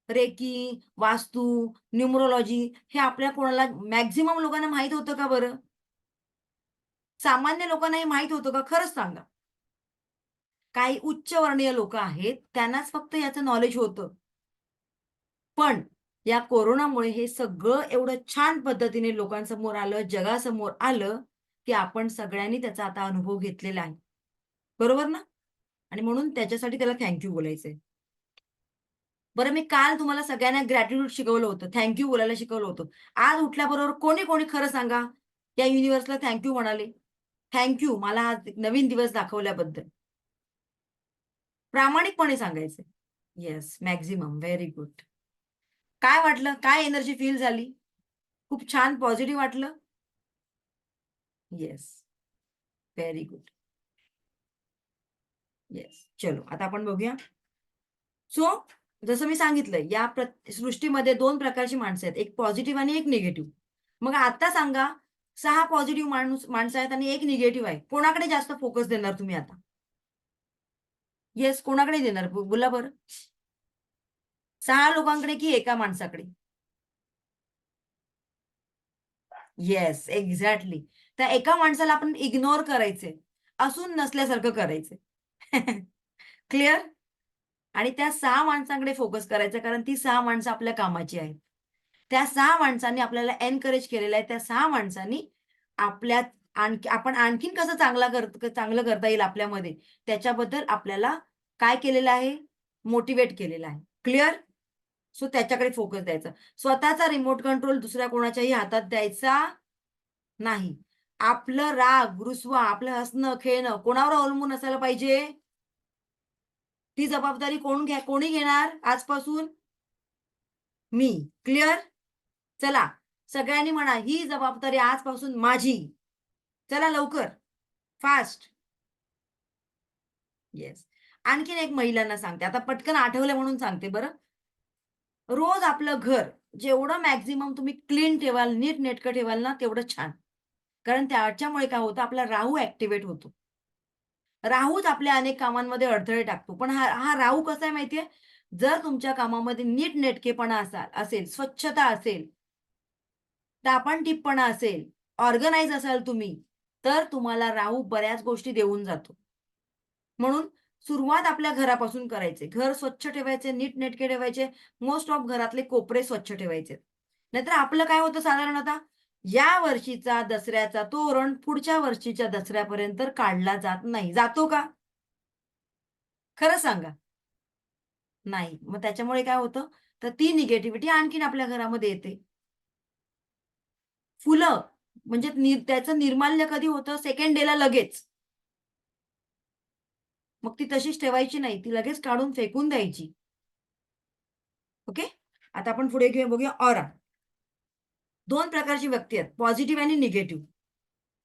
रेकी, वास्तू, न्यूमरोलॉजी हे आपल्या कोणाला मॅक्सिमम लोकांना माहीत होतं का बरं? सामान्य लोकांना हे माहीत होतं का? खरंच सांगा. काही उच्चवर्णीय लोकं आहेत, त्यांनाच फक्त याचं नॉलेज होतं. पण या कोरोनामुळे हे सगळं एवढं छान पद्धतीने लोकांसमोर आलं, जगासमोर आलं, की आपण सगळ्यांनी त्याचा आता अनुभव घेतलेला आहे. बरोबर ना? आणि म्हणून त्याच्यासाठी त्याला थँक बोलायचंय. बरं, मी काल तुम्हाला सगळ्यांना ग्रॅटिट्यूड शिकवलं होतं. थँक बोलायला शिकवलं होतं. आज उठल्याबरोबर कोणी खरं सांगा, या युनिव्हर्सला थँक म्हणाले? थँक मला हा नवीन दिवस दाखवल्याबद्दल. प्रामाणिकपणे सांगायचंय. Yes, maximum. Very good. काय वाटलं? काय एनर्जी फील झाली? खूप छान पॉझिटिव्ह वाटलं? येस. Very good. येस. चलो आता आपण बघूया. सो जसं मी सांगितलं, या सृष्टीमध्ये 2 प्रकारची माणसं आहेत. एक पॉझिटिव्ह आणि एक निगेटिव्ह. मग आता सांगा 6 पॉझिटिव्ह माणसं आहेत आणि 1 निगेटिव्ह आहे. कोणाकडे जास्त फोकस देणार तुम्ही आता? येस, कोणाकडे देणार? बोला बरं. 6 लोकांकडे की एका माणसाकडे? Yes, exactly. त्या एका माणसाला आपण इग्नोर करायचंय. असून नसल्यासारखं करायचंय. क्लिअर? आणि त्या 6 माणसांकडे फोकस करायचा कारण ती 6 माणसं आपल्या कामाची आहेत. त्या 6 माणसांनी आपल्याला एन्करेज केलेलं आहे. त्या 6 माणसांनी आपल्यात आपण आणखीन कसं चांगलं करता येईल आपल्यामध्ये त्याच्याबद्दल आपल्याला काय केलेलं आहे? मोटिव्हेट केलेलं आहे. क्लिअर? सो त्याच्याकडे फोकस द्यायचा. स्वतःचा रिमोट कंट्रोल दुसऱ्या कोणाच्याही हातात द्यायचा नाही. आपलं राग, रुसवा, आपलं हसणं, खेळणं कोणावर अवलंबून असायला पाहिजे? ती जबाबदारी कोणी घेणार आजपासून? मी. क्लिअर? चला, सगळ्यांनी म्हणा, ही जबाबदारी आजपासून माझी. चला लवकर, फास्ट. येस. आणखीन एक महिलांना सांगते. आता पटकन आठवलं म्हणून सांगते बरं. रोज आपलं घर जेवढं मॅक्सिमम तुम्ही क्लीन ठेवाल, नीटनेटकं ठेवाल ना, तेवढं छान. कारण त्याच्यामुळे काय होतं, आपला राहू ॲक्टिव्हेट होतो. राहूच आपल्या अनेक कामांमध्ये अडथळे टाकतो. पण हा हा राहू कसा आहे माहिती आहे? जर तुमच्या कामामध्ये नीटनेटकेपणा असेल, स्वच्छता असेल, टापणटिपपणा असेल, ऑर्गनाइज असाल तुम्ही, तर तुम्हाला राहू बऱ्याच गोष्टी देऊन जातो. म्हणून सुरुवात आपल्या घरापासून करायची. घर स्वच्छ ठेवायचे, नीटनेटके ठेवायचे. मोस्ट ऑफ घरातले कोपरे स्वच्छ ठेवायचे. नाहीतर आपलं काय होतं साधारण आता, या वर्षीचा दसऱ्याचा तोरण पुढच्या वर्षीच्या दसऱ्यापर्यंत काढला जात नाही. जातो का? खरं सांगा. नाही. मग त्याच्यामुळे काय होतं, तर ती निगेटिव्हिटी आणखीन आपल्या घरामध्ये येते. फुलं म्हणजे त्याचं निर्माल्य कधी होतं? सेकंड डेला लगेच. मग ती तशीच ठेवायची नाही. ती लगेच काढून फेकून द्यायची. ओके? आता आपण पुढे बघूया ऑरा. 2 प्रकारची व्यक्ती आहेत, पॉझिटिव्ह आणि निगेटिव्ह.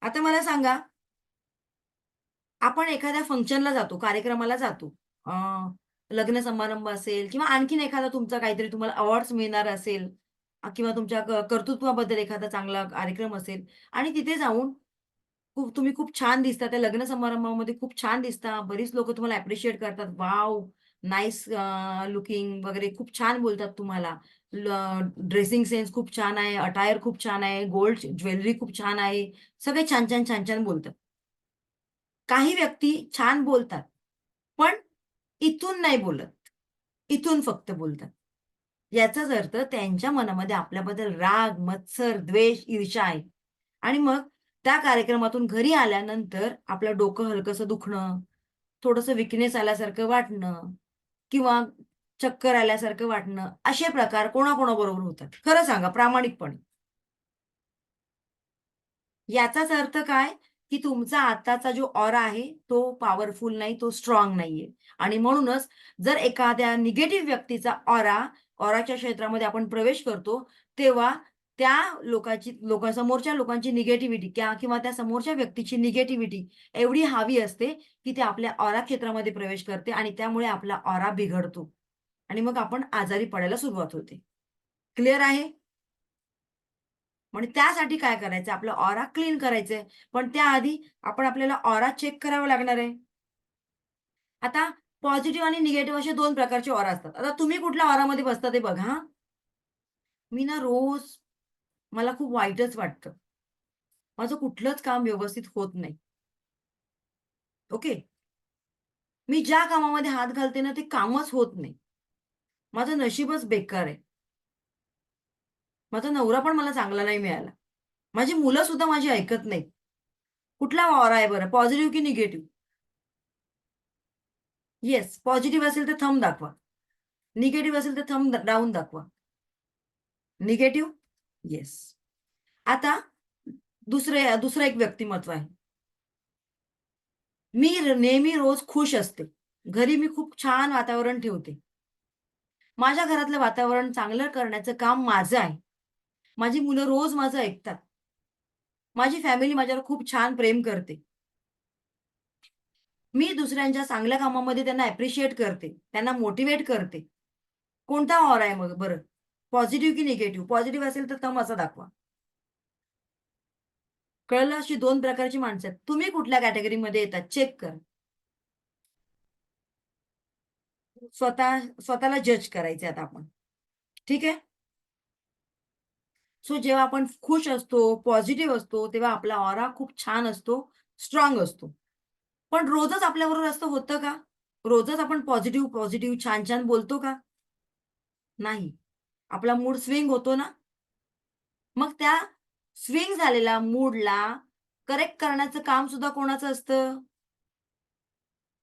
आता मला सांगा, आपण एखाद्या फंक्शनला जातो, कार्यक्रमाला जातो. अ, लग्न समारंभ असेल किंवा आणखीन एखादा तुमचा काहीतरी तुम्हाला अवॉर्ड्स मिळणार असेल किंवा तुमच्या कर्तृत्वाबद्दल एखादा चांगला कार्यक्रम असेल आणि तिथे जाऊन तुम्ही खूप छान दिसता. त्या लग्न समारंभामध्ये खूप छान दिसता. बरीच लोकं तुम्हाला अप्रिशिएट करतात. वॉव! नाईस लुकिंग वगैरे खूप छान बोलतात तुम्हाला. ड्रेसिंग सेन्स खूप छान आहे, अटायर खूप छान आहे, गोल्ड ज्वेलरी खूप छान आहे. सगळे छान, छान, छान, छान बोलतात. काही व्यक्ती छान बोलतात, पण इथून नाही बोलत. इथून फक्त बोलतात. याचाच अर्थ त्यांच्या मनामध्ये आपल्याबद्दल राग, मत्सर, द्वेष, ईर्ष्या आहे. आणि मग त्या कार्यक्रमातून घरी आल्यानंतर आपलं डोकं हलकसं दुखणं, थोडंसं वीकनेस आल्यासारखं वाटणं किंवा चक्कर आल्यासारखं वाटणं, असे प्रकार कोणाकोणाबरोबर होतात? खरं सांगा प्रामाणिकपणे. याचाच अर्थ काय? की तुमचा आत्ताचा जो ऑरा आहे, तो पॉवरफुल नाही, तो स्ट्राँग नाहीये. आणि म्हणूनच जर एखाद्या निगेटिव्ह व्यक्तीचा ऑराच्या क्षेत्रामध्ये आपण प्रवेश करतो, तेव्हा त्या समोरच्या लोकांची निगेटिव्हिटी किंवा त्या समोरच्या व्यक्तीची निगेटिव्हिटी एवढी हावी असते, की ते आपल्या ऑरा क्षेत्रामध्ये प्रवेश करते आणि त्यामुळे आपला ऑरा बिघडतो. आणि मग आपण आजारी पडायला सुरुवात होते. क्लिअर आहे? म्हणजे त्यासाठी काय करायचं? आपलं ऑरा क्लीन करायचंय. पण त्याआधी आपल्याला ऑरा चेक करावा लागणार आहे. आता पॉझिटिव्ह आणि निगेटिव्ह असे 2 प्रकारचे ऑरा असतात. आता तुम्ही कुठल्या ऑरामध्ये बसता ते बघा हां. मी ना रोज मला खूप वाईटच वाटतं. माझं कुठलंच काम व्यवस्थित होत नाही. ओके. मी ज्या कामामध्ये हात घालते ना, ते कामच होत नाही. माझं नशीबच बेकार आहे. माझा नवरा पण मला चांगला नाही मिळाला. माझी मुलं सुद्धा माझी ऐकत नाहीत. कुठला ऑरा आहे बरं? पॉझिटिव्ह की निगेटिव्ह? येस, पॉझिटिव्ह असेल तर थंब दाखवा. निगेटिव्ह असेल तर थंब डाउन दाखवा. निगेटिव्ह? येस. आता दुसरं एक व्यक्तिमत्व आहे. मी नेहमी रोज खुश असते. घरी मी खूप छान वातावरण ठेवते. माझ्या घरातलं वातावरण चांगलं करण्याचं काम माझं आहे. माझी मुलं रोज माझं ऐकतात. माझी फॅमिली माझ्यावर खूप छान प्रेम करते. मी दुसऱ्यांच्या चांगल्या कामामध्ये त्यांना ॲप्रिशिएट करते. त्यांना मोटिव्हेट करते. कोणता ऑरा आहे मग बरं? पॉझिटिव्ह की निगेटिव्ह? पॉझिटिव्ह असेल तर थंब असा दाखवा. कळलं? अशी 2 प्रकारची माणसं आहेत. तुम्ही कुठल्या कॅटेगरीमध्ये येतात चेक करा. स्वतःला जज करायचे आता आपण. ठीक आहे? सो जेव्हा आपण खुश असतो, पॉझिटिव्ह असतो, तेव्हा आपला ऑरा खूप छान असतो, स्ट्राँग असतो. पण रोजच आपल्याबरोबर असं होतं का? रोजच आपण पॉझिटिव्ह, छान-छान बोलतो का? नाही. आपला मूड स्विंग होतो ना? मग त्या स्विंग झालेल्या मूडला करेक्ट करण्याचं काम सुद्धा कोणाचं असतं?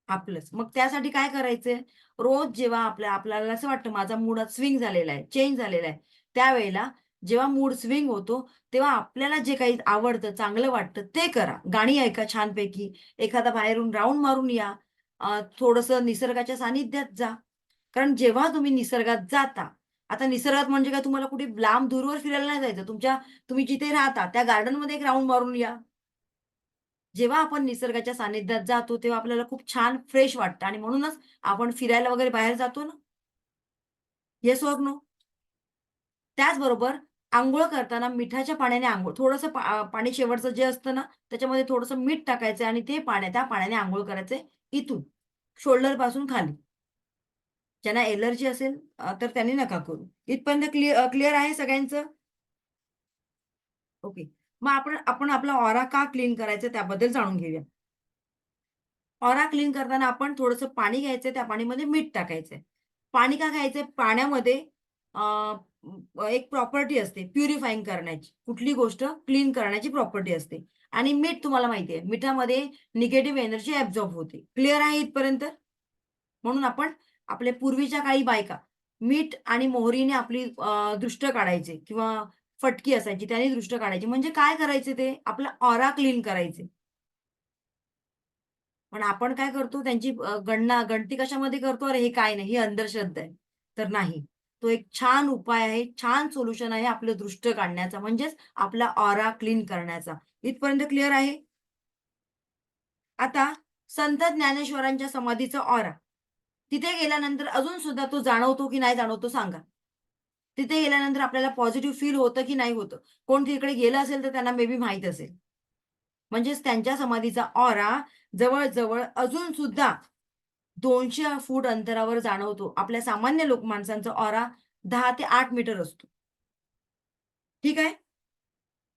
आपलंच. मग त्यासाठी काय करायचंय? रोज जेव्हा आपल्याला असं वाटतं माझा मूड आज स्विंग झालेला आहे, चेंज झालेला आहे. त्यावेळेला जेव्हा मूड स्विंग होतो, तेव्हा आपल्याला जे काही आवडतं, चांगलं वाटतं ते करा. गाणी ऐका छानपैकी, एखादा बाहेरून राउंड मारून या, थोडंसं निसर्गाच्या सानिध्यात जा. कारण जेव्हा तुम्ही निसर्गात जाता, आता निसर्गात म्हणजे काय तुम्हाला कुठे लांब दूरवर फिरायला नाही जायचं. तुम्ही जिथे राहता त्या गार्डनमध्ये एक राउंड मारून या. जेव्हा आपण निसर्गाच्या सानिध्यात जातो, तेव्हा आपल्याला खूप छान फ्रेश वाटतं आणि म्हणूनच आपण फिरायला वगैरे बाहेर जातो ना. Yes or no? त्याचबरोबर अंघोळ करताना मिठाच्या पाण्याने अंघोळ थोडंसं पाणी शेवटचं जे असतं ना, त्याच्यामध्ये थोडंसं मीठ टाकायचं आणि त्या पाण्याने अंघोळ करायचे इथून, शोल्डरपासून खाली. ज्यांना एलर्जी असेल तर त्यांनी नका करू. इथपर्यंत क्लिअर आहे सगळ्यांचं? ओके. मग आपण आपण आपला ऑरा का क्लीन करायचा त्याबद्दल जाणून घेऊया. ऑरा क्लीन करताना आपण थोडंसं पाणी घ्यायचंय, त्या पाणीमध्ये मीठ टाकायचंय. पाणी का घ्यायचंय? पाण्यामध्ये अ, एक प्रॉपर्टी असते प्युरिफायिंग करण्याची. कुठली गोष्ट क्लीन करण्याची प्रॉपर्टी असते. आणि मीठ तुम्हाला माहिती आहे, मिठामध्ये निगेटिव्ह एनर्जी ॲब्सॉर्ब होते. क्लिअर आहे इथपर्यंत? म्हणून आपण आपल्या पूर्वीच्या काळी बायका मीठ आणि मोहरीने आपली दृष्ट काढायचे किंवा फटकी असायची त्याने दृष्ट काढायची. म्हणजे काय करायचे ते? आपला ऑरा क्लीन करायचे. पण आपण काय करतो त्यांची गणती कशामध्ये करतो? अरे हे काय नाही, ही अंधश्रद्धा आहे. तर नाही. तो एक छान उपाय आहे, छान सोल्युशन आहे आपलं दृष्ट काढण्याचा म्हणजेच आपला ऑरा क्लीन करण्याचा. इथपर्यंत क्लिअर आहे? आता संत ज्ञानेश्वरांच्या समाधीचा ऑरा. तिथे गेल्यानंतर अजून सुद्धा तो जाणवतो की नाही जाणवतो सांगा? तिथे गेल्यानंतर आपल्याला पॉझिटिव्ह फील होतं की नाही होतं? कोण तिकडे गेलं असेल तर त्यांना मे बी माहीत असेल. म्हणजेच त्यांच्या समाधीचा ऑरा जवळ-जवळ अजून सुद्धा 200 फूट अंतरावर जाणवतो. आपल्या सामान्य माणसांचा ऑरा 10 ते 8 मीटर असतो. ठीक आहे?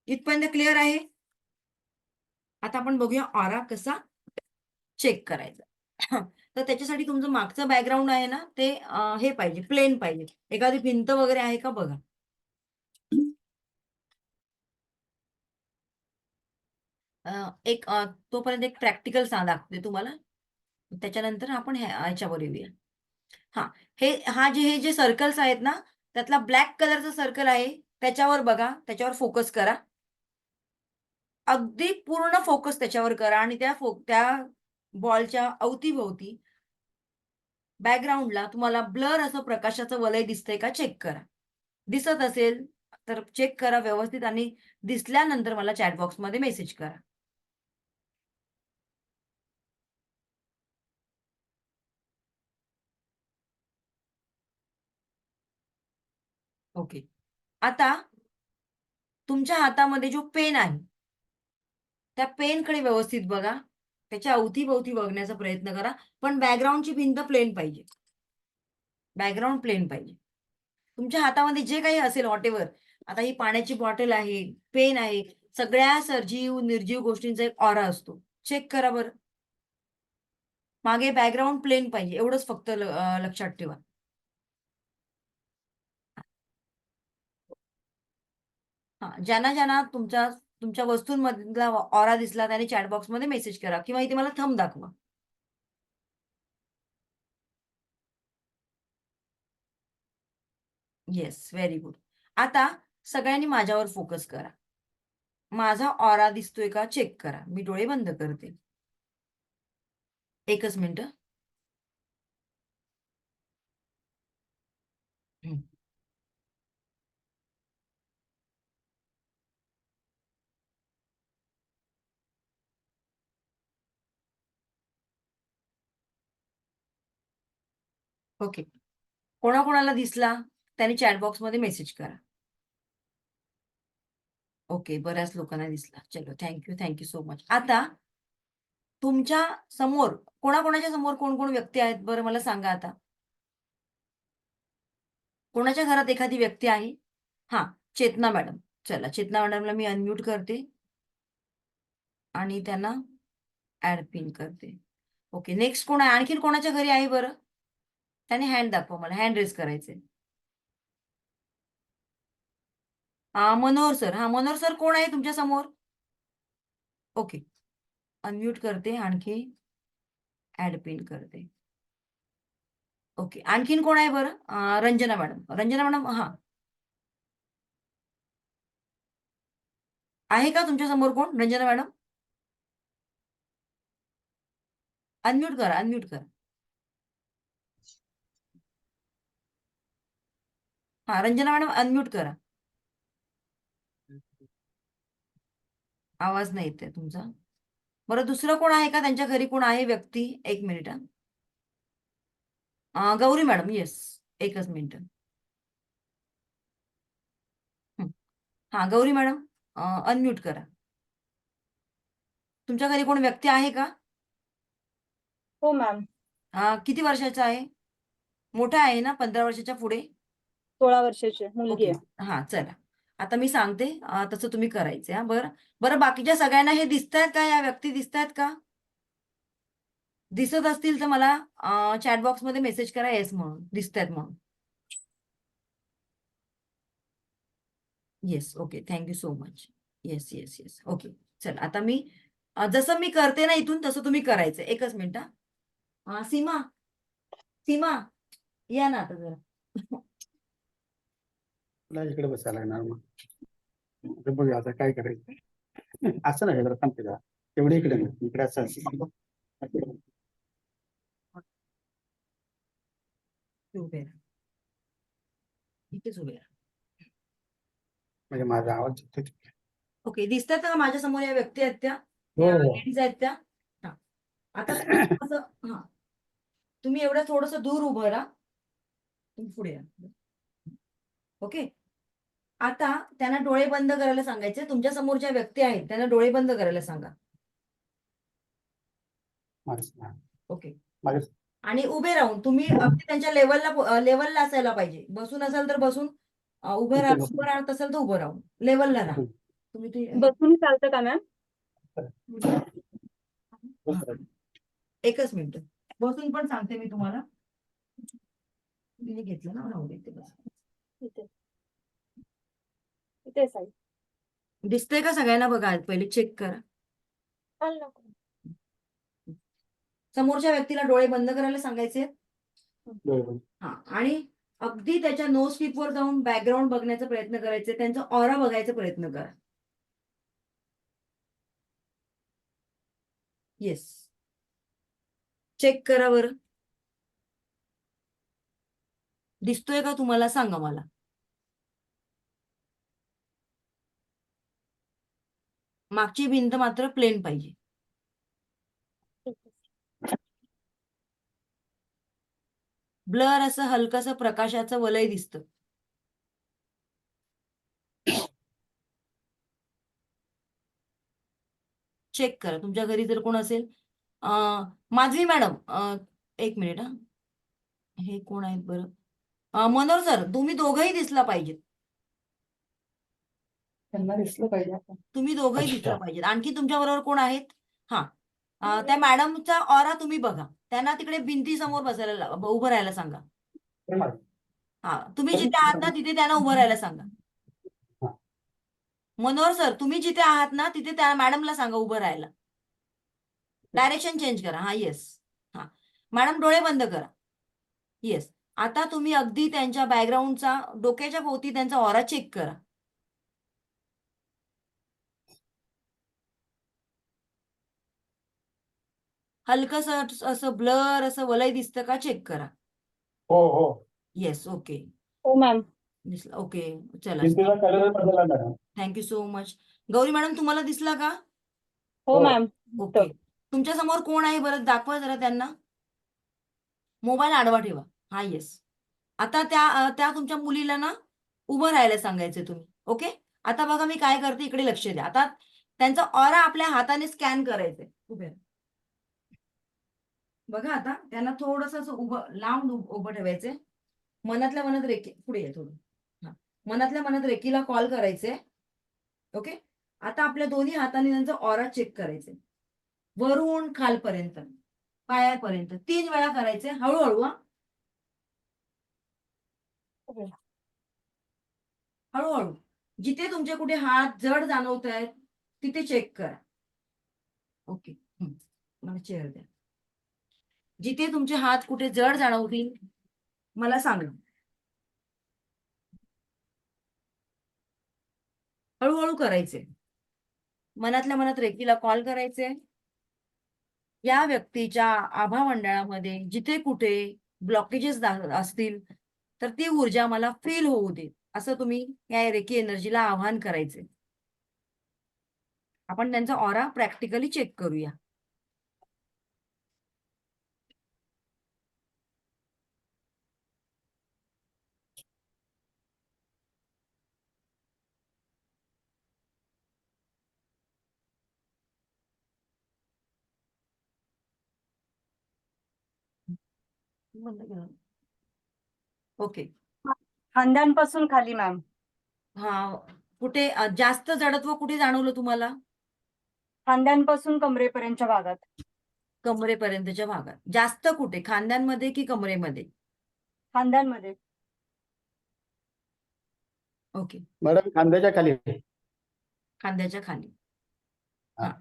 इथपर्यंत क्लिअर आहे? आता आपण बघूया ऑरा कसा चेक करायचा. तर त्याच्यासाठी तुमचं मागचं बॅकग्राऊंड आहे ना, ते हे पाहिजे, प्लेन पाहिजे. एखादी भिंत वगैरे आहे का बघा. तोपर्यंत एक प्रॅक्टिकल दाखवते तुम्हाला. त्याच्यानंतर आपण ह्याच्यावर येऊया. हां, हे जे सर्कल्स आहेत ना, त्यातला ब्लॅक कलरचा सर्कल आहे, त्याच्यावर बघा, त्याच्यावर फोकस करा. अगदी पूर्ण फोकस त्याच्यावर करा आणि त्या बॉलच्या अवती-भोवती बॅकग्राऊंडला तुम्हाला ब्लर असं प्रकाशाचं वलय दिसतंय का चेक करा. दिसत असेल तर चेक करा व्यवस्थित आणि दिसल्यानंतर मला चॅट बॉक्समध्ये मेसेज करा. ओके. आता तुमच्या हातामध्ये जो पेन आहे, त्या पेनकडे व्यवस्थित बघा. त्याच्या अवती-भोवती बघण्याचा प्रयत्न करा. पण बॅकग्राऊंडची भिंत प्लेन पाहिजे. बॅकग्राऊंड प्लेन पाहिजे. तुमच्या हातामध्ये जे काही असेल व्हॉटएव्हर, आता ही पाण्याची बॉटल आहे, पेन आहे, सगळ्या सजीव, निर्जीव गोष्टींचा एक ऑरा असतो. चेक करा बरं. मागे बॅकग्राऊंड प्लेन पाहिजे. एवढंच फक्त लक्षात ठेवा. हां, ज्यांना तुमच्या वस्तूंमधला ऑरा दिसला त्याने चॅट बॉक्समध्ये मेसेज करा किंवा इथे मला थंब दाखवा. Yes, very good. आता सगळ्यांनी माझ्यावर फोकस करा. माझा ऑरा दिसतोय का चेक करा. मी डोळे बंद करते. एकच मिनिटं. ओके. कोणाकोणाला दिसला त्यांनी चॅट बॉक्समध्ये मेसेज करा. ओके, बऱ्याच लोकांना दिसला. चलो, थँक्यू सो मच. आता तुमच्या समोर कोणाकोणाच्या समोर कोण कोण व्यक्ती आहेत बरं मला सांगा आता. कोणाच्या घरात एखादी व्यक्ती आहे? हा, चेतना मॅडम. चला, चेतना मॅडमला मी अनम्यूट करते आणि त्यांना ऍड पिन करते. ओके, नेक्स्ट कोण आहे? आणखीन कोणाच्या घरी आहे बरं? त्याने हँड दाखवा मला, हँड रेज करायचे. मनोहर सर. हा, मनोहर सर कोण आहे तुमच्या समोर? ओके, अनम्यूट करते, आणखी ऍड पिन करते. ओके, आणखीन कोण आहे बरं? रंजना मॅडम. रंजना मॅडम, हा, आहे का तुमच्या समोर कोण? रंजना मॅडम, अनम्यूट करा, अनम्यूट करा. हा, रंजना मॅडम अनम्यूट करा. आवाज नाही येते तुमचा. बरं, दुसरं कोण आहे का त्यांच्या घरी? कोण आहे व्यक्ती? एक मिनिट. गौरी मॅडम. येस, एकच मिनिट. हा, गौरी मॅडम अनम्यूट करा. तुमच्या घरी कोण व्यक्ती आहे का? हो मॅम. किती वर्षाचा आहे? मोठा आहे ना, 15 वर्षाच्या पुढे? 16 वर्षाची मुलगी ओके. आहे. हा, चला, आता मी सांगते तसं तुम्ही करायचं. हा, बरं बरं, बाकीच्या सगळ्यांना हे दिसतायत का? या व्यक्ती दिसतायत का? दिसत असतील तर मला चॅट बॉक्स मध्ये मेसेज करा, येस म्हणून, दिसतायत म्हणून. Yes, okay, thank you so much. Yes yes yes. Okay, चला, आता मी जसं मी करते ना इथून तसं तुम्ही करायचं. एकच मिनिट. सीमा, सीमा, या ना आता जरा. तुला इकडे बसायला लागणार मग. आता बघूया आता काय करायचं. असं नाही जरा थांबते जरा. तेवढे इकडे नाही, इकडे असं उभे राहा. इथेच उभे राहा. म्हणजे माझा आवाज येतोय. ओके, दिसतात का माझ्या समोर या व्यक्ती आहेत त्या? हो, हो. लेडीज आहेत त्या? हा, आता हा, तुम्ही एवढं थोडस दूर उभं राहा. तुम्ही पुढे या. ओके, आता त्यांना डोळे बंद करायला सांगायचे. तुमच्या समोर ज्या व्यक्ती आहेत त्यांना डोळे बंद करायला सांगा. ओके, आणि उभे राहून तुम्ही अगदी त्यांच्या लेवलला असायला पाहिजे. बसून असाल तर बसून, उभं राहत असेल तर उभं राहून लेवलला राहा. तुम्ही ते बसून चालतं का मॅम? एकच मिनिट, बसून पण सांगते मी तुम्हाला. तुम्ही घेतलं ना, राहू दे बस. इथे इथे साईड. दिसतंय का सगळ्यांना? बघा, पहिले चेक करा. समोरच्या व्यक्तीला डोळे बंद करायला सांगायचे. हा, आणि अगदी त्याच्या नोज टिपवर जाऊन बॅकग्राऊंड बघण्याचा प्रयत्न करायचे. त्यांचा ऑरा बघायचा प्रयत्न करा. येस, चेक करा बरं. दिसतोय का तुम्हाला? सांगा मला. मागची भिंत मात्र प्लेन पाहिजे. ब्लर असं हलकसं प्रकाशाचं वलय दिसतं. चेक करा तुमच्या घरी जर कोण असेल. माधवी मॅडम, एक मिनिट. हे कोण आहेत बरं? मनोहर सर, तुम्ही दोघंही दिसला पाहिजेत. त्यांना दिसलं पाहिजे आपण. तुम्ही दोघंही दिसला पाहिजेत. आणखी तुमच्या बरोबर कोण आहेत? हा, त्या मॅडमचा ऑरा तुम्ही बघा. त्यांना तिकडे भिंती समोर बसायला उभं राहायला सांगा. हा, तुम्ही जिथे आहात ना तिथे त्यांना उभं राहायला सांगा. मनोहर सर, तुम्ही जिथे आहात ना तिथे त्या मॅडमला सांगा उभं राहायला. डायरेक्शन चेंज करा. हा, येस. हा, मॅडम डोळे बंद करा. येस, आता तुम्ही अगदी त्यांच्या बॅकग्राऊंडचा, डोक्याच्या भोवती त्यांचा ऑरा चेक करा. हलकस असं ब्लर असं वलय दिसतं का? चेक करा. हो हो. Yes, okay. हो मॅम. दिसलं. ओके, चला, thank you so much. Gauri madam, तुम्हाला दिसला का? हो मॅम. ओके, तुमच्या समोर कोण आहे बरं? दाखवा जरा त्यांना. मोबाईल आडवा ठेवा. हा येस. आता त्या तुमच्या मुलीला ना उभं राहायला सांगायचं तुम्ही. ओके. आता बघा मी काय करते, इकडे लक्ष द्या. आता त्यांचा ऑरा आपल्या हाताने स्कॅन करायचंय. उभे राहा. बघा आता त्यांना थोडस उभं लांब उभं ठेवायचंय. मनातल्या मनात रेकी पुढे आहे थोडं. हा. मनातल्या मनात रेकीला कॉल करायचे. ओके. आता आपल्या दोन्ही हाताने त्यांचा ऑरा चेक करायचे, वरून खालपर्यंत, पायापर्यंत 3 वेळा करायचे. हळूहळू हा. हळूहळू. जिथे तुमचे कुठे हात जड जाणवत आहेत तिथे चेक करा. ओके. मला चेअर द्या. जिथे तुमचे हात कुठे जड जाणवतील मला सांगा. हळूहळू करायचे. मनातल्या मनात रेकीला कॉल करायचे. या व्यक्तीच्या आभा मंडळामध्ये जिथे कुठे ब्लॉकेजेस असतील तर ती ऊर्जा मला फील होऊ दे, असं तुम्ही या रेकी एनर्जीला आवाहन करायचे. आपण त्यांचा ऑरा प्रॅक्टिकली चेक करूया. ओके. खांद्यांपासून खाली मॅम. हा. कुठे जास्त जडत्व कुठे जाणवलं तुम्हाला? खांद्यांपासून कमरेपर्यंतच्या भागात. कमरेपर्यंतच्या भागात. जास्त कुठे, खांद्यांमध्ये की कमरेमध्ये? खांद्यांमध्ये. ओके. मॅडम खांद्याच्या खाली. खांद्याच्या खाली. हा. हा.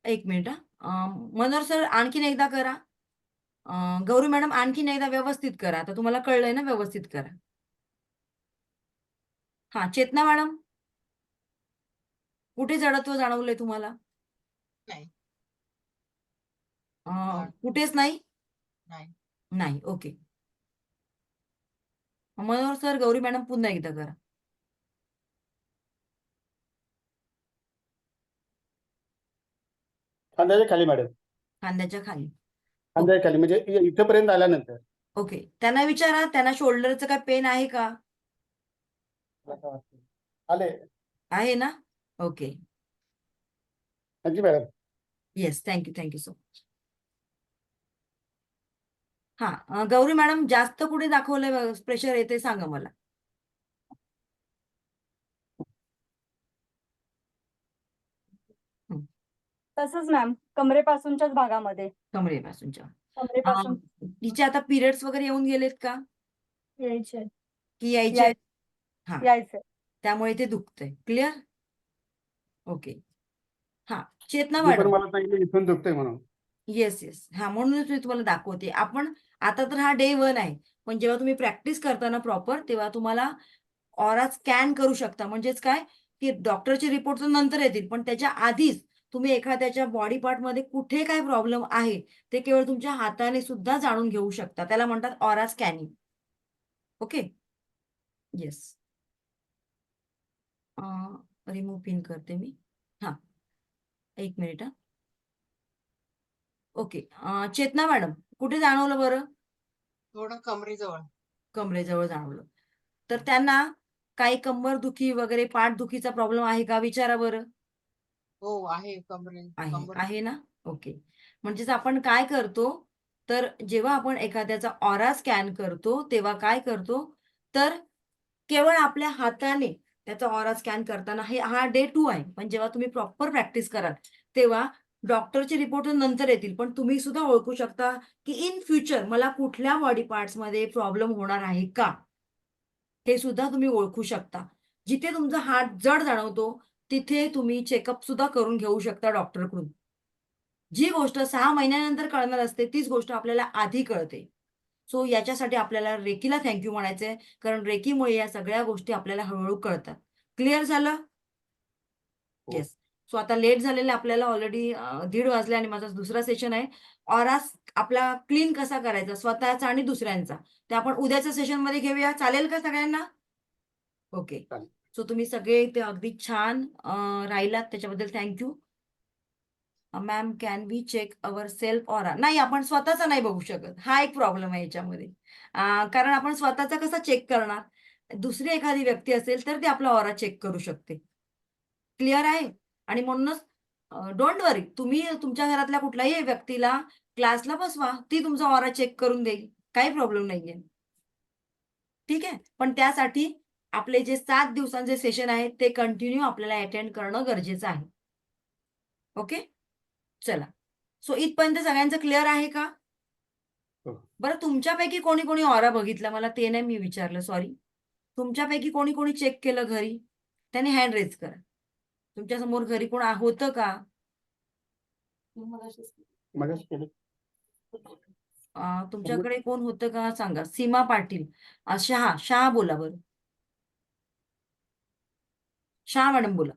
एक मिनिट. मनोहर सर आणखीन एकदा करा. गौरी मॅडम आणखीन एकदा व्यवस्थित करा. आता तुम्हाला कळलंय ना, व्यवस्थित करा. हा. चेतना मॅडम, कुठे जडत्व जाणवलंय तुम्हाला? नाही. कुठेच नाही? नाही. नाही. Okay. Manohar sir, Gauri madam पुन्हा एकदा करा. खांद्याच्या खाली मॅडम. खांद्याच्या खाली. खांद्याच्या खाली म्हणजे इथपर्यंत आल्यानंतर. ओके. त्यांना विचारा, त्यांना शोल्डरचं काय पेन आहे का? आले. आहे ना? Okay. Thank you madam. Yes. Thank you so much. हा. गौरी मॅडम, जास्त कुठे दाखवलंय प्रेशर येते सांगा मला. तसंच मॅम, कमरेपासूनच्याच भागामध्ये. कमरेपासूनच्या. कमरेपासून तिचे आता पिरियड्स वगैरे येऊन गेलेत का, यायचे. की यायचे? हा. यायचे. त्यामुळे ते दुखतंय. क्लिअर? ओके. हा. चेतना मी पण मॅडम. मला सांगितलं इथून दुखतंय म्हणून. येस. हा. म्हणूनच मी तुम्हाला दाखवते. आपण आता तर हा डे 1 आहे, पण जेव्हा तुम्ही प्रॅक्टिस करताना प्रॉपर, तेव्हा तुम्हाला ऑरा स्कॅन करू शकता. म्हणजेच काय, की डॉक्टरचे रिपोर्ट तर नंतर येतील, पण त्याच्या आधीच तुम्ही एखाद्याच्या बॉडी पार्ट मध्ये कुठे काय प्रॉब्लेम आहे ते केवळ तुमच्या हाताने सुद्धा जाणून घेऊ शकता. त्याला म्हणतात aura scanning. Okay. Yes. Remove pin करते मी. हा. एक मिनिट. ओके. चेतना मॅडम, कुठे जाणवलं बरं? थोडं कमरेजवळ. कमरेजवळ जाणवलं. तर त्यांना काही कंबर दुखी वगैरे पाठ दुखीचा प्रॉब्लेम आहे का, विचारा बरं. हो आहे कंबर. आहे ना? ओके. म्हणजेच आपण काय करतो, तर जेव्हा आपण एखाद्याचा ऑरा स्कॅन करतो तेव्हा काय करतो, तर केवळ आपल्या हाताने त्याचा ऑरा स्कॅन करताना, हा डे 2 आहे, पण जेव्हा तुम्ही प्रॉपर प्रॅक्टिस कराल तेव्हा डॉक्टरचे रिपोर्ट नंतर येतील, पण तुम्ही सुद्धा ओळखू शकता की इन फ्युचर मला कुठल्या बॉडी पार्ट्स मध्ये प्रॉब्लेम होणार आहे का, हे सुद्धा तुम्ही ओळखू शकता. जिथे तुमचा हात जड जाणवतो तिथे तुम्ही चेकअप सुद्धा करून घेऊ शकता डॉक्टरकडून. जी गोष्ट 6 महिन्यानंतर कळणार असते तीच गोष्ट आपल्याला आधी कळते. सो याच्यासाठी आपल्याला रेकीला थँक्यू म्हणायचंय, कारण रेकीमुळे या सगळ्या गोष्टी आपल्याला हळूहळू कळतात. क्लिअर झालं? हो. येस. सो आता लेट झालेलं आपल्याला ऑलरेडी 1:30 वाजले आणि माझा दुसरा सेशन आहे. ऑरा आपला क्लीन कसा करायचा स्वतःचा आणि दुसऱ्यांचा, ते आपण उद्याच्या सेशनमध्ये घेऊया. चालेल का सगळ्यांना? ओके. चालेल. सो तुम्ही सगळे इथे अगदी छान राहिलात, त्याच्याबद्दल thank you. Ma'am can we check our self aura? नाही, आपण स्वतःचा नाही बघू शकत. हा एक प्रॉब्लेम आहे याच्यामध्ये. कारण आपण स्वतःचा कसा चेक करणार? दुसरी एखादी व्यक्ती असेल तर ती आपला ऑरा चेक करू शकते. क्लिअर आहे? आणि म्हणूनच डोंट वरी, तुम्ही तुमच्या घरातल्या कुठल्याही व्यक्तीला क्लासला बसवा, ती तुमचा ऑरा चेक करून देईल. काही प्रॉब्लेम नाहीये. ठीक आहे, पण त्यासाठी आपले जे 7 दिवसांचे सेशन आहे ते कंटिन्यू आपल्याला अटेंड करणं गरजेचं आहे. ओके, चला. सो इथपर्यंत सगळ्यांचं क्लिअर आहे का? हो. बरं, तुमच्यापैकी कोणी कोणी ऑरा बघितला? मला ते नाही मी विचारलं, सॉरी. तुमच्यापैकी कोणी कोणी चेक केलं घरी? त्याने हँड रेज करा. तुमच्या समोर घरी कोण होतं का? मगाच केलं. तुमच्याकडे कोण होतं का सांगा. सीमा पाटील, शहा बोला बरं. शहा मॅडम बोला.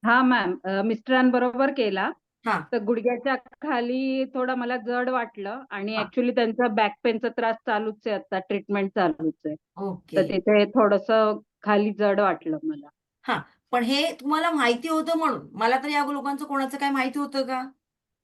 हा मॅम, मिस्टरांबरोबर केला. हा. तर गुडघ्याच्या खाली थोडं मला जड वाटलं आणि हा. ऍक्च्युली त्यांचा बॅक पेनचा त्रास चालूच आहे, आता ट्रीटमेंट चालूच आहे. ओके. तर तिथे थोडस खाली जड वाटलं मला. हा, पण हे तुम्हाला माहिती होतं म्हणून. मला तर या लोकांचं कोणाचं काय माहिती होतं का?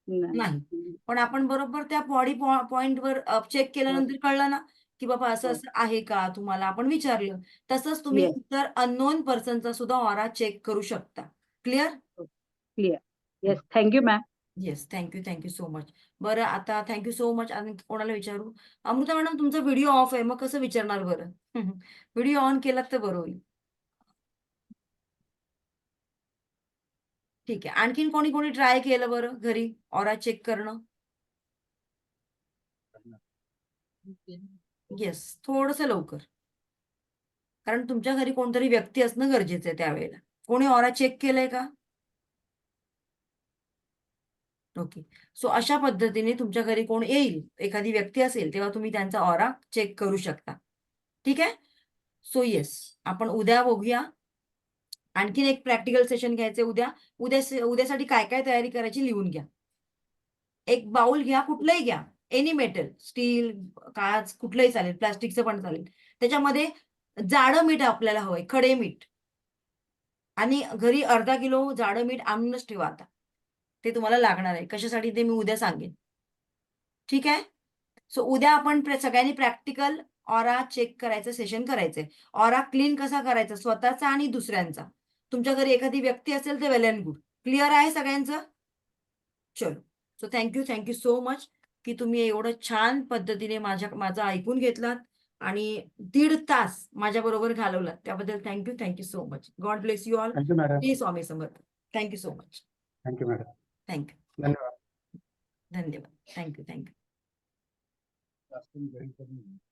नाही. पण आपण बरोबर त्या बॉडी पॉइंटवर चेक केल्यानंतर कळलं ना की बाबा असं असं आहे का, तुम्हाला आपण विचारलं. तसंच तुम्ही Yes. इतर अननोन पर्सनचा सुद्धा ऑरा चेक करू शकता. Clear? Clear. Yes, thank you ma'am. Yes, thank you so much. बरं, आता थँक्यू सो मच. आणि कोणाला विचारू? अमृता मॅडम, तुमचा व्हिडिओ ऑफ आहे, मग कसं विचारणार बरं? व्हिडिओ ऑन केलात तर बरं होईल. ठीक आहे, आणखीन कोणी कोणी ट्राय केलं बरं घरी ऑरा चेक करणं? येस, थोडंसं लवकर, कारण तुमच्या घरी कोणतरी व्यक्ती असणं गरजेचं आहे त्यावेळेला. कोणी ऑरा चेक केलंय का? ओके. सो अशा पद्धतीने तुमच्या घरी कोण येईल, एखादी व्यक्ती असेल, तेव्हा तुम्ही त्यांचा ऑरा चेक करू शकता. ठीक आहे. सो येस, आपण उद्या बघूया. आणखीन एक प्रॅक्टिकल सेशन घ्यायचे उद्यासाठी काय काय तयारी करायची लिहून घ्या. एक बाउल घ्या, कुठलंही घ्या, एनी मेटल, स्टील, काच, कुठलंही चालेल, प्लास्टिकचं पण चालेल. त्याच्यामध्ये जाडं मीठ आपल्याला हवंय, खडे मीठ. आणि घरी अर्धा किलो जाडं मीठ आणूनच ठेवा आता. ते तुम्हाला लागणार आहे. कशासाठी ते मी उद्या सांगेन. ठीक आहे. सो उद्या आपण सगळ्यांनी प्रॅक्टिकल ऑरा चेक करायचं सेशन करायचंय. ऑरा क्लीन कसा करायचा, स्वतःचा आणि दुसऱ्यांचा. तुमच्या घरी एखादी व्यक्ती असेल तर वेल अँड गुड. क्लिअर आहे सगळ्यांचं? चलो. सो थँक्यू सो मच की तुम्ही एवढं छान पद्धतीने माझं ऐकून घेतलात आणि 1.5 तास माझ्या बरोबर घालवलात. त्याबद्दल thank you so much. God bless you all. Thank you madam. Shri Swami Samarth. Thank you so much. Thank you madam. Thank you. धन्यवाद. धन्यवाद. थँक्यू. जास्त